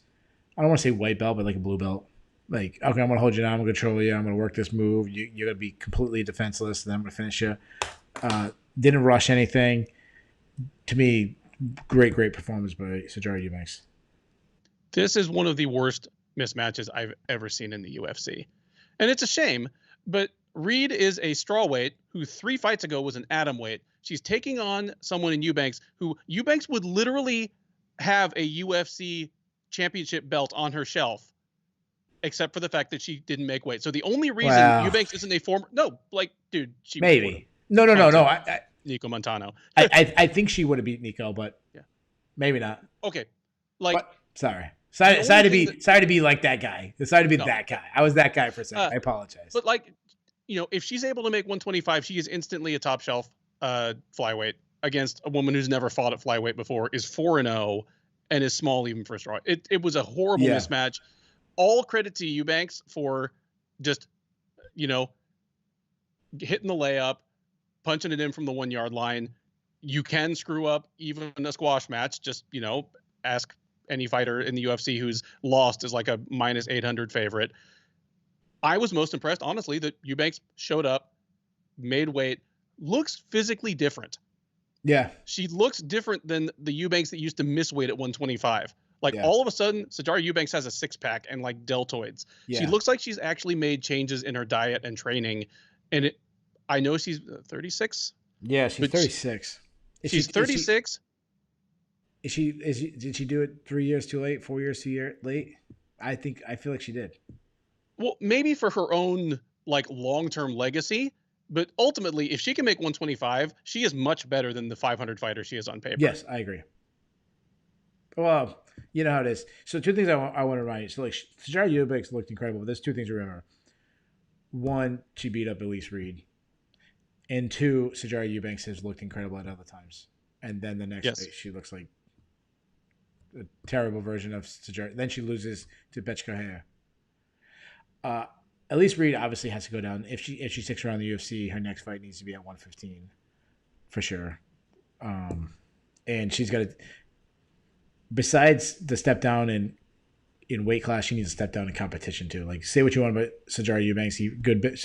Speaker 1: I don't want to say white belt, but like a blue belt. Like, okay, I'm going to hold you down, I'm going to control you, I'm going to work this move, you're going to be completely defenseless, and then I'm going to finish you. Didn't rush anything. To me, great performance by Sijara Eubanks.
Speaker 2: This is one of the worst mismatches I've ever seen in the UFC. And it's a shame, but Reed is a strawweight who 3 fights ago was an atomweight. She's taking on someone in Eubanks who Eubanks would literally have a UFC championship belt on her shelf, except for the fact that she didn't make weight. So the only reason Eubanks isn't a former, she
Speaker 1: maybe no.
Speaker 2: Nico Montano.
Speaker 1: I think she would have beat Nico, but maybe not.
Speaker 2: Okay,
Speaker 1: Sorry.
Speaker 2: The
Speaker 1: Sorry
Speaker 2: only
Speaker 1: to
Speaker 2: thing
Speaker 1: be
Speaker 2: that
Speaker 1: sorry to be like that guy. Sorry to be
Speaker 2: no,
Speaker 1: that guy. I was that guy for a second.
Speaker 2: uh,
Speaker 1: I apologize.
Speaker 2: but like, if she's able to make 125, she is instantly a top shelf flyweight against a woman who's never fought at flyweight before, is 4-0, and is small even for a straw. It was a horrible
Speaker 1: Yeah.
Speaker 2: mismatch. All credit to Eubanks for just, hitting the layup, punching it in from the 1 yard line. You can screw up even in a squash match. Just, ask any fighter in the UFC who's lost is like a minus 800 favorite. I was most impressed, honestly, that Eubanks showed up, made weight, looks physically different.
Speaker 1: Yeah.
Speaker 2: She looks different than the Eubanks that used to miss weight at 125. Like,
Speaker 1: Yeah.
Speaker 2: all of a sudden, Sijara Eubanks has a six-pack and like deltoids.
Speaker 1: Yeah.
Speaker 2: She looks like she's actually made changes in her diet and training. And I know she's 36.
Speaker 1: Yeah, she's 36.
Speaker 2: She's 36.
Speaker 1: Did she do it 3 years too late? 4 years too late? I feel like she did.
Speaker 2: Well, maybe for her own like long-term legacy, but ultimately, if she can make 125, she is much better than the 500 fighter she is on paper.
Speaker 1: Yes, I agree. Well, you know how it is. So two things I want to remind you. So like Sijara Eubanks looked incredible, but there's two things to remember. One, she beat up Elise Reed. And two, Sijara Eubanks has looked incredible at other times. And then the next day, she looks like a terrible version of Sijara. Then she loses to Betchka Hare. Elise Reed obviously has to go down. If she sticks around the UFC, her next fight needs to be at 115 for sure. And she's got to, besides the step down in weight class, she needs to step down in competition too. Like, say what you want about Sijara Eubanks, Eubanks.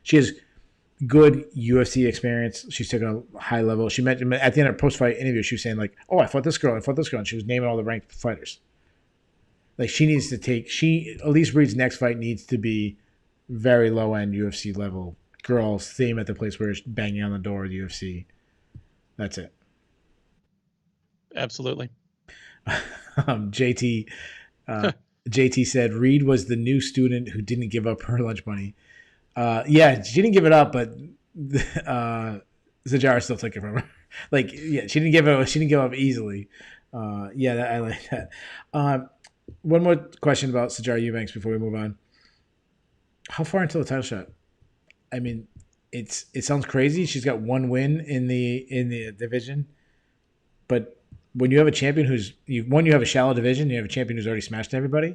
Speaker 1: She has good UFC experience. She's taken a high level. She mentioned at the end of her post-fight interview, she was saying like, "Oh, I fought this girl, and she was naming all the ranked fighters. Like, she needs to take Elise Reed's next fight needs to be very low end UFC level girl, same at the place where it's banging on the door of the UFC. That's it.
Speaker 2: Absolutely.
Speaker 1: JT said Reed was the new student who didn't give up her lunch money. Yeah, she didn't give it up, but Sijara still took it from her. Like, yeah, she didn't give up easily. Yeah, I like that. One more question about Sijara Eubanks before we move on. How far until the title shot? I mean, it sounds crazy. She's got one win in the division, but when you have a champion you have a shallow division, you have a champion who's already smashed everybody.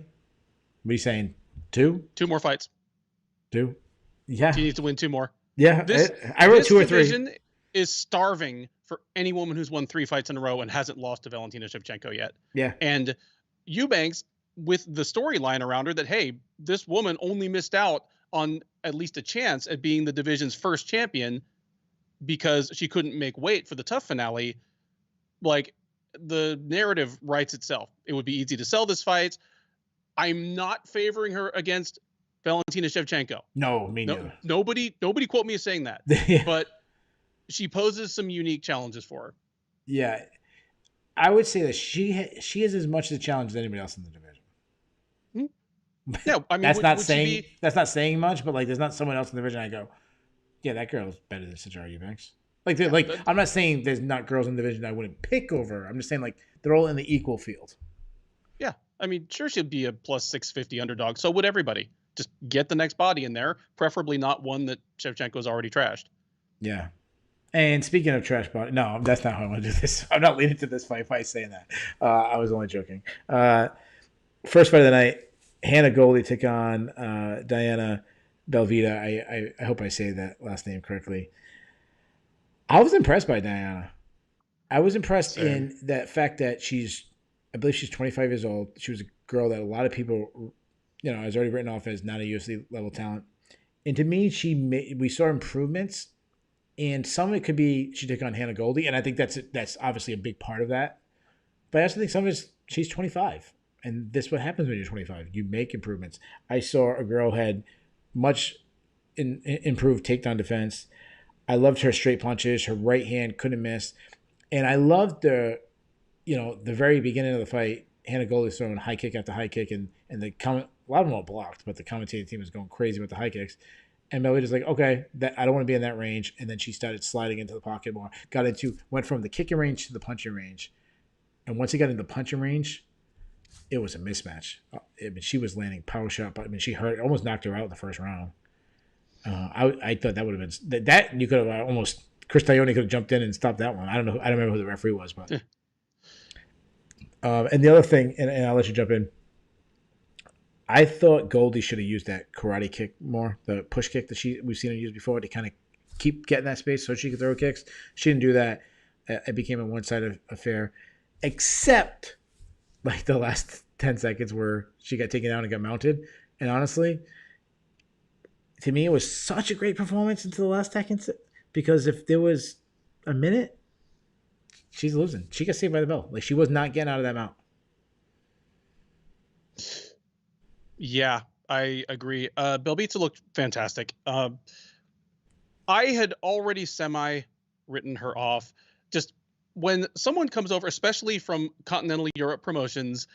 Speaker 1: What are you saying? Two
Speaker 2: more fights.
Speaker 1: Two? Yeah.
Speaker 2: She needs to win two more.
Speaker 1: Yeah. I wrote two or three.
Speaker 2: This division is starving for any woman who's won 3 fights in a row and hasn't lost to Valentina Shevchenko yet.
Speaker 1: Yeah.
Speaker 2: And Eubanks, with the storyline around her that, hey, this woman only missed out on at least a chance at being the division's first champion because she couldn't make weight for the tough finale. Like, the narrative writes itself. It would be easy to sell this fight. I'm not favoring her against Valentina Shevchenko.
Speaker 1: No, me neither.
Speaker 2: Nobody quote me as saying that.
Speaker 1: Yeah.
Speaker 2: But she poses some unique challenges for her.
Speaker 1: Yeah. I would say that she has as much of a challenge as anybody else in the division.
Speaker 2: No, I mean,
Speaker 1: that's not saying much, but like, there's not someone else in the division I go, yeah, that girl's better than Sijara Eubanks. Like, I'm not saying there's not girls in the division I wouldn't pick over her. I'm just saying, like, they're all in the equal field.
Speaker 2: Yeah. I mean, sure, she'll be a plus 650 underdog. So would everybody. Just get the next body in there, preferably not one that Shevchenko's already trashed.
Speaker 1: Yeah. And speaking of trash body, no, that's not how I want to do this. I'm not leading to this fight by saying that. I was only joking. First fight of the night, Hannah Goldie took on Diana Belvita. I hope I say that last name correctly. I was impressed by Diana. I was impressed in that fact that I believe she's 25 years old. She was a girl that a lot of people, has already written off as not a UFC level talent. And to me, we saw improvements, and some of it could be she took on Hannah Goldie, and I think that's obviously a big part of that. But I also think some of it is she's 25, and this is what happens when you're 25. You make improvements. I saw a girl had much improved takedown defense. I loved her straight punches. Her right hand couldn't miss. And I loved the very beginning of the fight, Hannah Goldie throwing high kick after high kick, and a lot of them were blocked, but the commentating team was going crazy with the high kicks. And Belvita's like, okay, I don't want to be in that range. And then she started sliding into the pocket more. Went from the kicking range to the punching range. And once he got into punching range, it was a mismatch. I mean, she was landing power shot, but I mean, she hurt, almost knocked her out in the first round. I thought that would have been that you could have almost Chris Dione could have jumped in and stopped that one. I don't know. I don't remember who the referee was, but. And the other thing, and I'll let you jump in. I thought Goldie should have used that karate kick more, the push kick that we've seen her use before to kind of keep getting that space so she could throw kicks. She didn't do that. It became a one-sided affair, except like the last 10 seconds where she got taken out and got mounted. And honestly, to me, it was such a great performance until the last seconds because if there was a minute, she's losing. She got saved by the bell. Like she was not getting out of that mount.
Speaker 2: Yeah, I agree. Belbita looked fantastic. I had already written her off. Just when someone comes over, especially from continental Europe promotions,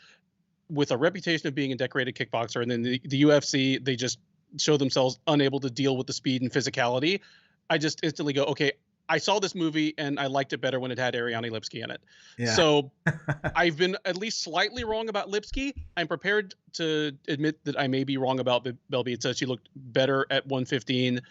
Speaker 2: with a reputation of being a decorated kickboxer, and then the UFC, they just show themselves unable to deal with the speed and physicality. I just instantly go, okay, I saw this movie and I liked it better when it had Ariane Lipski in it. Yeah. So I've been at least slightly wrong about Lipski. I'm prepared to admit that I may be wrong about Belbita. She looked better at 115.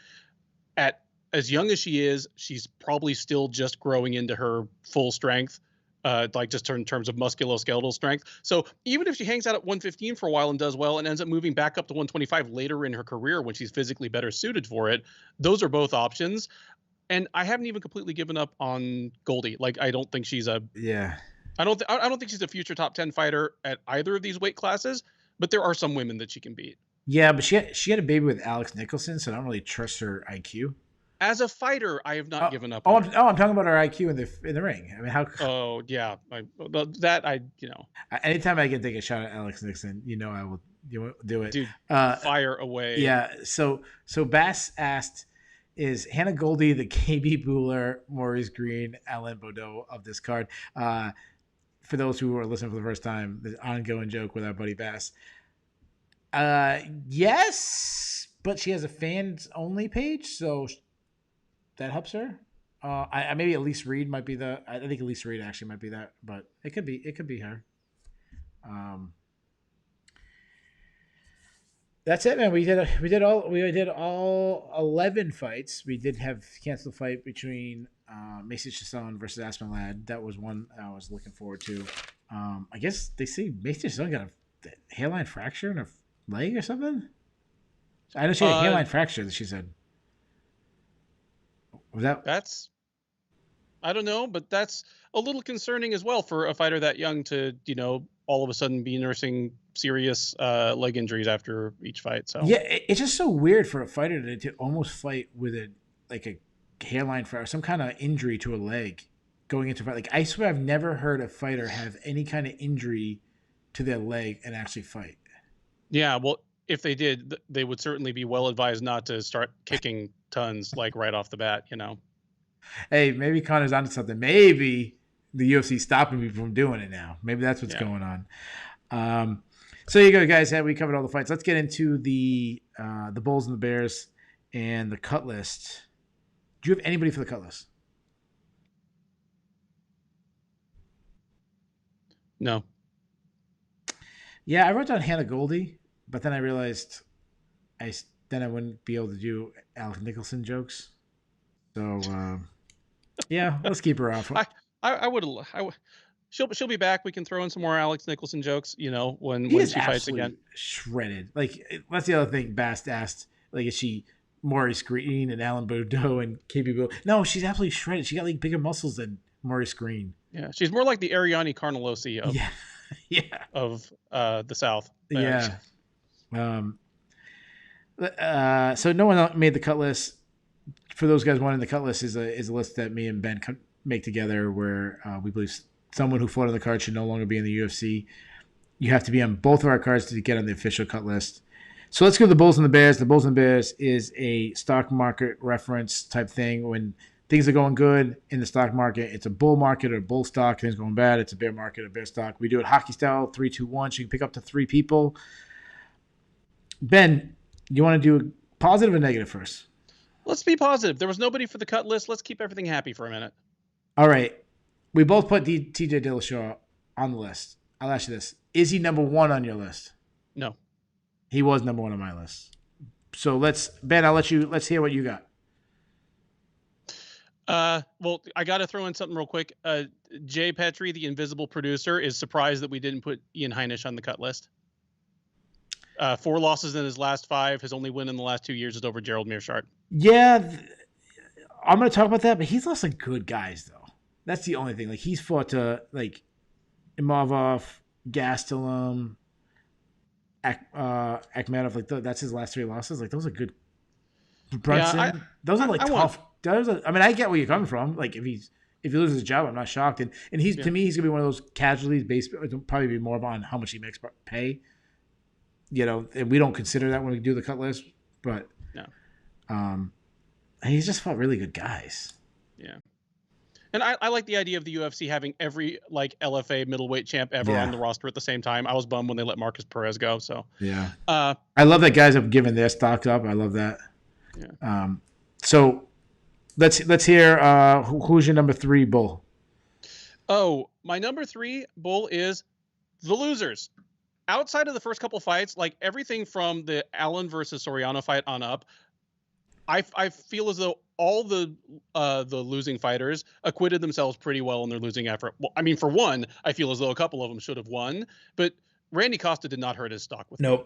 Speaker 2: At as young as she is, she's probably still just growing into her full strength, like just in terms of musculoskeletal strength. So even if she hangs out at 115 for a while and does well and ends up moving back up to 125 later in her career when she's physically better suited for it, those are both options. And I haven't even completely given up on Goldie. Like, I don't think she's I don't think she's a future top 10 fighter at either of these weight classes, but there are some women that she can beat.
Speaker 1: Yeah, but she had a baby with Alex Nicholson, so I don't really trust her IQ.
Speaker 2: As a fighter, I have not given up.
Speaker 1: I'm talking about her IQ in the ring. I mean, how?
Speaker 2: Oh yeah,
Speaker 1: Anytime I can take a shot at Alex Nixon, I will do it.
Speaker 2: Dude, fire away.
Speaker 1: Yeah. So Bass asked, is Hannah Goldie the KB Bueller, Maurice Green, Alan Baudot of this card? For those who are listening for the first time, the ongoing joke with our buddy Bass. Yes, but she has a fans only page, so that helps her. I maybe Elise Reed might be I think Elise Reed actually might be that, but it could be her. That's it, man. We did all 11 fights. We did have canceled fight between Macy Chiasson versus Aspen Ladd. That was one I was looking forward to. I guess they say Macy Chiasson got a hairline fracture in her leg or something. I know she had a hairline fracture. She said.
Speaker 2: That's I don't know, but that's a little concerning as well for a fighter that young to, all of a sudden be nursing serious leg injuries after each fight. So
Speaker 1: yeah, it's just so weird for a fighter to almost fight with a hairline fracture, some kind of injury to a leg going into fight. Like, I swear I've never heard a fighter have any kind of injury to their leg and actually fight.
Speaker 2: Yeah, well, if they did, they would certainly be well advised not to start kicking tons like right off the bat,
Speaker 1: Hey, maybe Connor's onto something. Maybe the UFC stopping me from doing it now. Maybe that's what's going on. So you go, guys. We covered all the fights. Let's get into the Bulls and the Bears and the cut list. Do you have anybody for the cut list?
Speaker 2: No.
Speaker 1: Yeah, I wrote down Hannah Goldie, but then I realized I wouldn't be able to do Alex Nicholson jokes. So yeah, let's keep her off.
Speaker 2: I would. She'll be back. We can throw in some more Alex Nicholson jokes. When she fights again.
Speaker 1: Shredded. Like, that's the other thing Bast asked. Like, is she Maurice Green and Alan Baudot and KB Bueller? No, she's absolutely shredded. She got like bigger muscles than Maurice Green.
Speaker 2: Yeah, she's more like the Ariane Carnelosi of of the South.
Speaker 1: Yeah. So no one made the cut list. For those guys wanting the cut list is a list that me and Ben make together where we believe someone who fought on the card should no longer be in the UFC. You have to be on both of our cards to get on the official cut list. So let's go to the Bulls and the Bears. The Bulls and the Bears is a stock market reference type thing. When things are going good in the stock market, it's a bull market or bull stock. Things going bad, it's a bear market or bear stock. We do it hockey style, 3, 2, 1. So you can pick up to 3 people. Ben, you want to do positive or negative first?
Speaker 2: Let's be positive. There was nobody for the cut list. Let's keep everything happy for a minute.
Speaker 1: All right. We both put TJ Dillashaw on the list. I'll ask you this: is he number one on your list?
Speaker 2: No.
Speaker 1: He was number one on my list. So let's hear what you got.
Speaker 2: Well, I got to throw in something real quick. Jay Petrie, the invisible producer, is surprised that we didn't put Ian Heinisch on the cut list. 4 losses in his last 5. His only win in the last 2 years is over Gerald Meerschaert.
Speaker 1: Yeah, I'm going to talk about that, but he's lost some good guys, though. That's the only thing. Like, he's fought to, like, Imavov, Gastelum, Akhmedov. Like, that's his last 3 losses. Like, those are good. Brunson. Those are, like, tough. I get where you're coming from. Like, if he loses his job, I'm not shocked. And he's to me, he's going to be one of those casualties based. It'll probably be more on how much he makes pay. You know, and we don't consider that when we do the cut list. But,
Speaker 2: no.
Speaker 1: He's just fought really good guys.
Speaker 2: Yeah. And I like the idea of the UFC having every like LFA middleweight champ ever on the roster at the same time. I was bummed when they let Marcus Perez go. So
Speaker 1: yeah, I love that guys have given their stock up. I love that.
Speaker 2: Yeah.
Speaker 1: So let's hear who's your number 3 bull.
Speaker 2: Oh, my number 3 bull is the losers. Outside of the first couple fights, like everything from the Allen versus Soriano fight on up, I feel as though all the losing fighters acquitted themselves pretty well in their losing effort. Well, I mean, for one, I feel as though a couple of them should have won, but Randy Costa did not hurt his stock with me.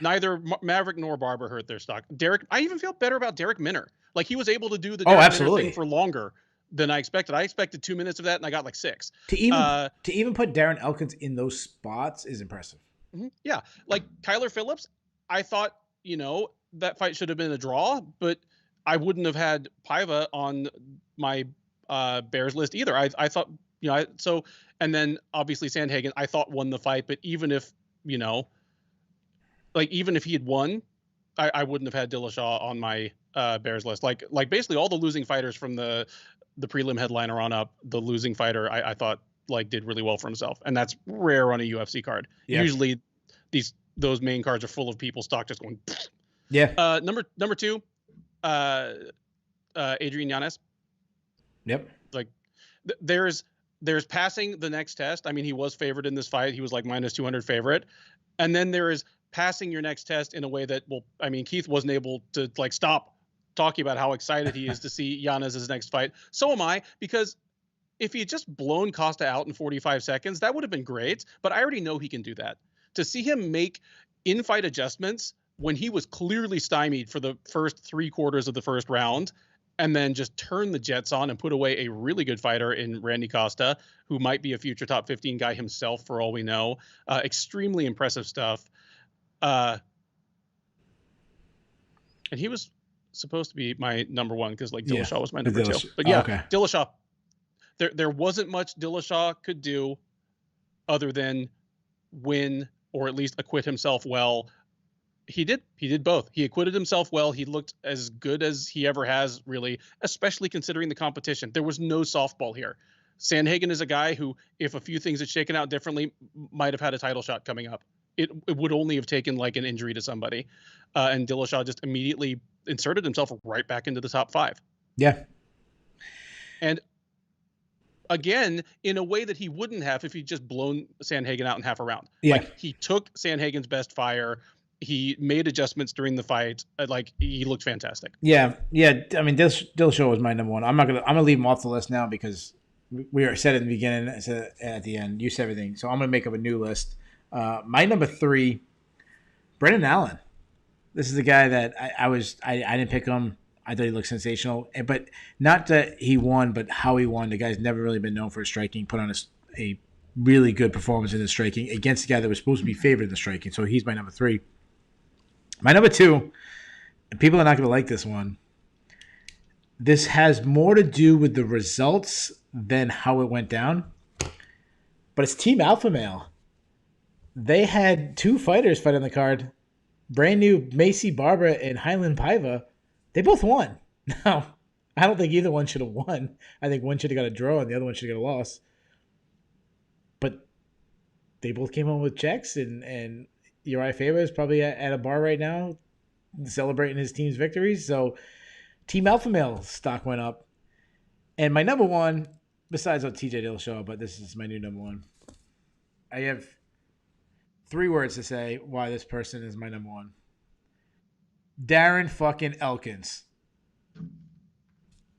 Speaker 2: Neither Maverick nor Barber hurt their stock. I even feel better about Derek Minner. Like, he was able to do the Derek Minner thing for longer than I expected. I expected 2 minutes of that, and I got like 6.
Speaker 1: To even put Darren Elkins in those spots is impressive.
Speaker 2: Yeah, like Kyler Phillips, I thought, that fight should have been a draw, but I wouldn't have had Paiva on my Bears list either. I thought, and then obviously Sandhagen, I thought won the fight, but even if, even if he had won, I wouldn't have had Dillashaw on my Bears list. Like basically all the losing fighters from the prelim headliner on up, the losing fighter, I thought like did really well for himself. And that's rare on a UFC card. Yeah. Usually those main cards are full of people stock just going.
Speaker 1: Yeah.
Speaker 2: Number 2, Adrian Yanez.
Speaker 1: Yep.
Speaker 2: Like there's passing the next test. I mean, he was favored in this fight. He was like minus 200 favorite. And then there is passing your next test in a way that, Keith wasn't able to like stop talking about how excited he is to see Yanez's next fight. So am I, because if he had just blown Costa out in 45 seconds, that would have been great. But I already know he can do that. To see him make in-fight adjustments when he was clearly stymied for the first 3/4 of the first round, and then just turn the jets on and put away a really good fighter in Randy Costa, who might be a future top 15 guy himself for all we know. Extremely impressive stuff. And he was supposed to be my number 1 because like Dillashaw was my number 2. But Dillashaw. There wasn't much Dillashaw could do other than win or at least acquit himself well. He did both. He acquitted himself well. He looked as good as he ever has, really, especially considering the competition. There was no softball here. Sandhagen is a guy who, if a few things had shaken out differently, might have had a title shot coming up. It would only have taken like an injury to somebody. And Dillashaw just immediately inserted himself right back into the top 5.
Speaker 1: Yeah.
Speaker 2: And again, in a way that he wouldn't have if he'd just blown Sandhagen out in half a round.
Speaker 1: Yeah.
Speaker 2: Like, he took Sandhagen's best fire. He made adjustments during the fight. Like, he looked fantastic.
Speaker 1: Yeah. I mean, Dillashaw was my number 1. I'm gonna leave him off the list now because we said it in the beginning, at the end. You said everything, so I'm gonna make up a new list. My number 3, Brendan Allen. This is the guy that I didn't pick him. I thought he looked sensational, but not that he won, but how he won. The guy's never really been known for his striking. Put on a really good performance in the striking against the guy that was supposed to be favored in the striking. So he's my number 3. My number 2, and people are not going to like this one. This has more to do with the results than how it went down, but it's Team Alpha Male. They had 2 fighters fight on the card, brand new Macy Barber and Highland Paiva. They both won. Now, I don't think either one should have won. I think one should have got a draw and the other one should have got a loss. But they both came home with checks, and Uriah Faber is probably at a bar right now celebrating his team's victories. So Team Alpha Male stock went up. And my number 1, besides TJ Dillashaw, but this is my new number 1, I have 3 words to say why this person is my number one. Darren fucking Elkins.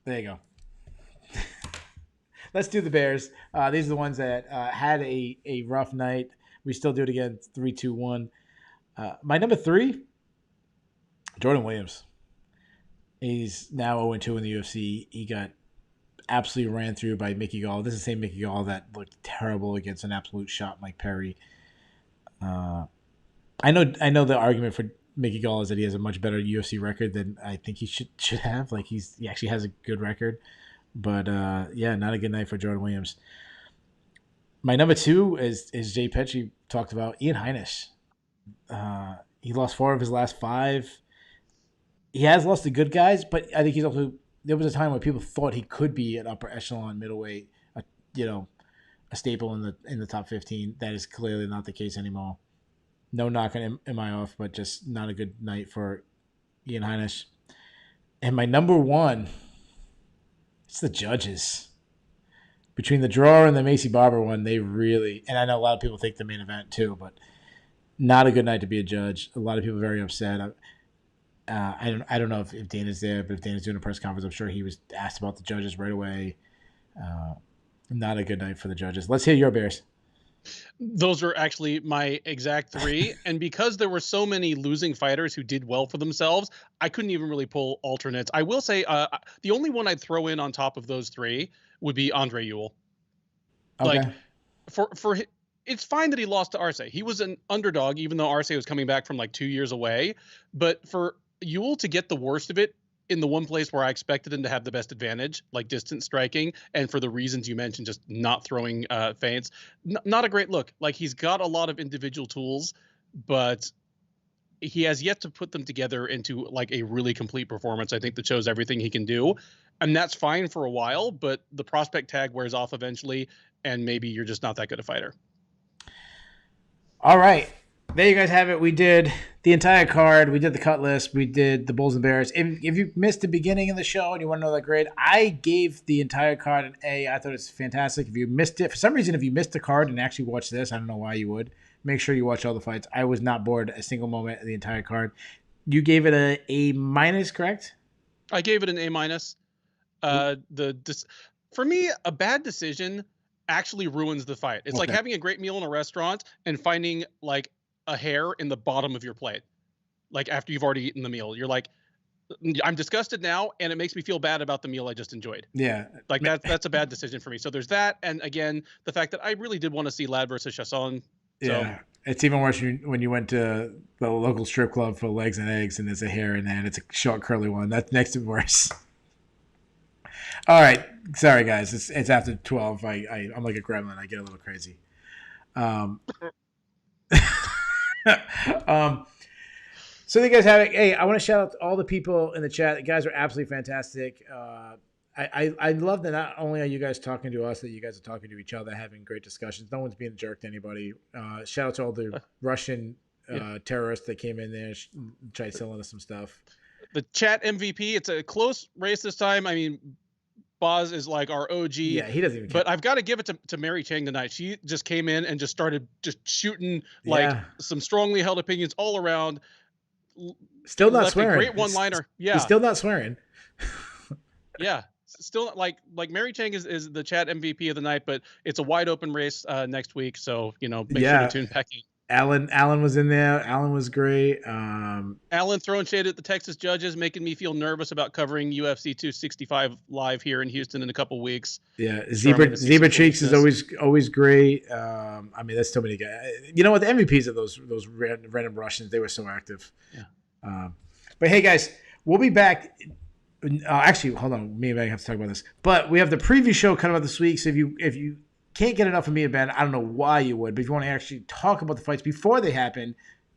Speaker 1: There you go. Let's do the Bears. These are the ones that had a rough night. We still do it again. 3-2-1. My number 3, Jordan Williams. He's now 0-2 in the UFC. He got absolutely ran through by Mickey Gall. This is the same Mickey Gall that looked terrible against an absolute shot Mike Perry. I know the argument for Mickey Gall is that he has a much better UFC record than I think he should have. Like he actually has a good record. But not a good night for Jordan Williams. My number 2 is Jay Petrie talked about, Ian Heinisch. He lost 4 of his last 5. He has lost the good guys, but I think he's also, there was a time when people thought he could be an upper echelon middleweight, a staple in the top 15. That is clearly not the case anymore. No knock on off, but just not a good night for Ian Heinisch. And my number 1, it's the judges. Between the draw and the Macy Barber one, they really, and I know a lot of people think the main event too, but not a good night to be a judge. A lot of people very upset. I don't know if Dana's there, but if Dana's doing a press conference, I'm sure he was asked about the judges right away. Not a good night for the judges. Let's hear your Bears.
Speaker 2: Those are actually my exact 3. And because there were so many losing fighters who did well for themselves, I couldn't even really pull alternates. I will say the only one I'd throw in on top of those 3 would be Andre Ewell.
Speaker 1: Okay.
Speaker 2: Like for it's fine that he lost to Arce. He was an underdog, even though Arce was coming back from like 2 years away. But for Ewell to get the worst of it in the one place where I expected him to have the best advantage, like distance striking, and for the reasons you mentioned, just not throwing feints, not a great look. Like he's got a lot of individual tools, but he has yet to put them together into like a really complete performance. I think that shows everything he can do, and that's fine for a while, but the prospect tag wears off eventually, and maybe you're just not that good a fighter.
Speaker 1: All right. There you guys have it. We did the entire card. We did the cut list. We did the Bulls and Bears. If you missed the beginning of the show and you want to know that grade, I gave the entire card an A. I thought it was fantastic. If you missed it, for some reason, if you missed the card and actually watched this, I don't know why you would. Make sure you watch all the fights. I was not bored a single moment of the entire card. You gave it a A-, correct?
Speaker 2: I gave it an A-. For me, a bad decision actually ruins the fight. It's like having a great meal in a restaurant and finding like a hair in the bottom of your plate. Like after you've already eaten the meal, you're like, I'm disgusted now, and it makes me feel bad about the meal I just enjoyed.
Speaker 1: Yeah.
Speaker 2: Like that's a bad decision for me. So there's that. And again, the fact that I really did want to see Lad versus Chasson.
Speaker 1: Yeah. It's even worse when you went to the local strip club for legs and eggs and there's a hair in there and it's a short curly one. That's next to worse. All right. Sorry, guys. It's after 12. I'm like a gremlin. I get a little crazy. So you guys have it. Hey, I want to shout out to all the people in the chat. The guys are absolutely fantastic. I love that not only are you guys talking to us, that you guys are talking to each other, having great discussions. No one's being a jerk to anybody. Shout out to all the Russian terrorists that came in there and tried selling us some stuff.
Speaker 2: The chat MVP. It's a close race this time. I mean, Boz is like our OG.
Speaker 1: Yeah, he doesn't even care.
Speaker 2: But I've got to give it to Mary Chang tonight. She just came in and just started just shooting some strongly held opinions all around.
Speaker 1: Still not swearing.
Speaker 2: Great one-liner. Yeah.
Speaker 1: He's still not swearing.
Speaker 2: Yeah. Still like Mary Chang is the chat MVP of the night, but it's a wide open race next week. So, make sure to tune back in.
Speaker 1: Alan was in there. Alan was great.
Speaker 2: Alan throwing shade at the Texas judges, making me feel nervous about covering UFC 265 live here in Houston in a couple weeks.
Speaker 1: Yeah, Zebra Cheeks is always great. I mean, there's so many guys. You know what? The MVPs of those random Russians, they were so active.
Speaker 2: Yeah.
Speaker 1: But hey, guys, we'll be back. Actually, hold on. Me and Ben have to talk about this. But we have the preview show coming out this week. So if you can't get enough of me and Ben, I don't know why you would, but if you want to actually talk about the fights before they happen,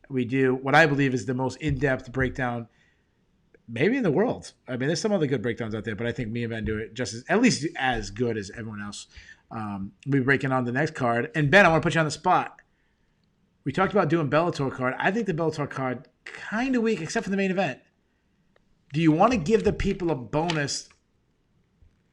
Speaker 1: we do what I believe is the most in-depth breakdown maybe in the world. I mean, there's some other good breakdowns out there, but I think me and Ben do it at least as good as everyone else. We'll be breaking on the next card. And Ben, I want to put you on the spot. We talked about doing Bellator card. I think the Bellator card kind of weak, except for the main event. Do you want to give the people a bonus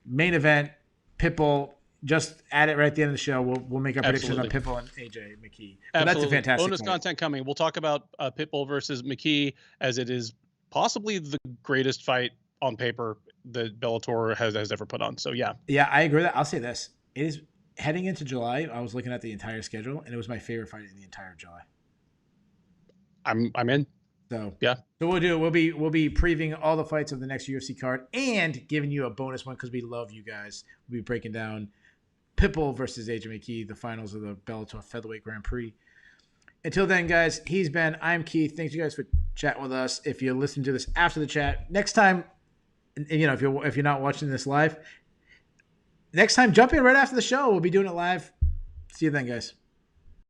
Speaker 1: main event, Pitbull, just add it right at the end of the show. We'll make our predictions on
Speaker 2: Absolutely.
Speaker 1: Pitbull and AJ McKee. But that's a
Speaker 2: Absolutely.
Speaker 1: fantastic
Speaker 2: Bonus
Speaker 1: fight.
Speaker 2: content coming. We'll talk about Pitbull versus McKee, as it is possibly the greatest fight on paper that Bellator has ever put on. So yeah.
Speaker 1: Yeah, I agree with that. I'll say this. It is heading into July. I was looking at the entire schedule, and it was my favorite fight in the entire July.
Speaker 2: I'm in.
Speaker 1: So
Speaker 2: yeah.
Speaker 1: So we'll do. We'll be previewing all the fights of the next UFC card and giving you a bonus one because we love you guys. We'll be breaking down Pitbull versus AJ McKee, the finals of the Bellator Featherweight Grand Prix. Until then, guys, I'm Keith. Thanks you guys for chatting with us. If you're listening to this after the chat, next time, you know, if you're not watching this live, next time jump in right after the show. We'll be doing it live. See you then, guys.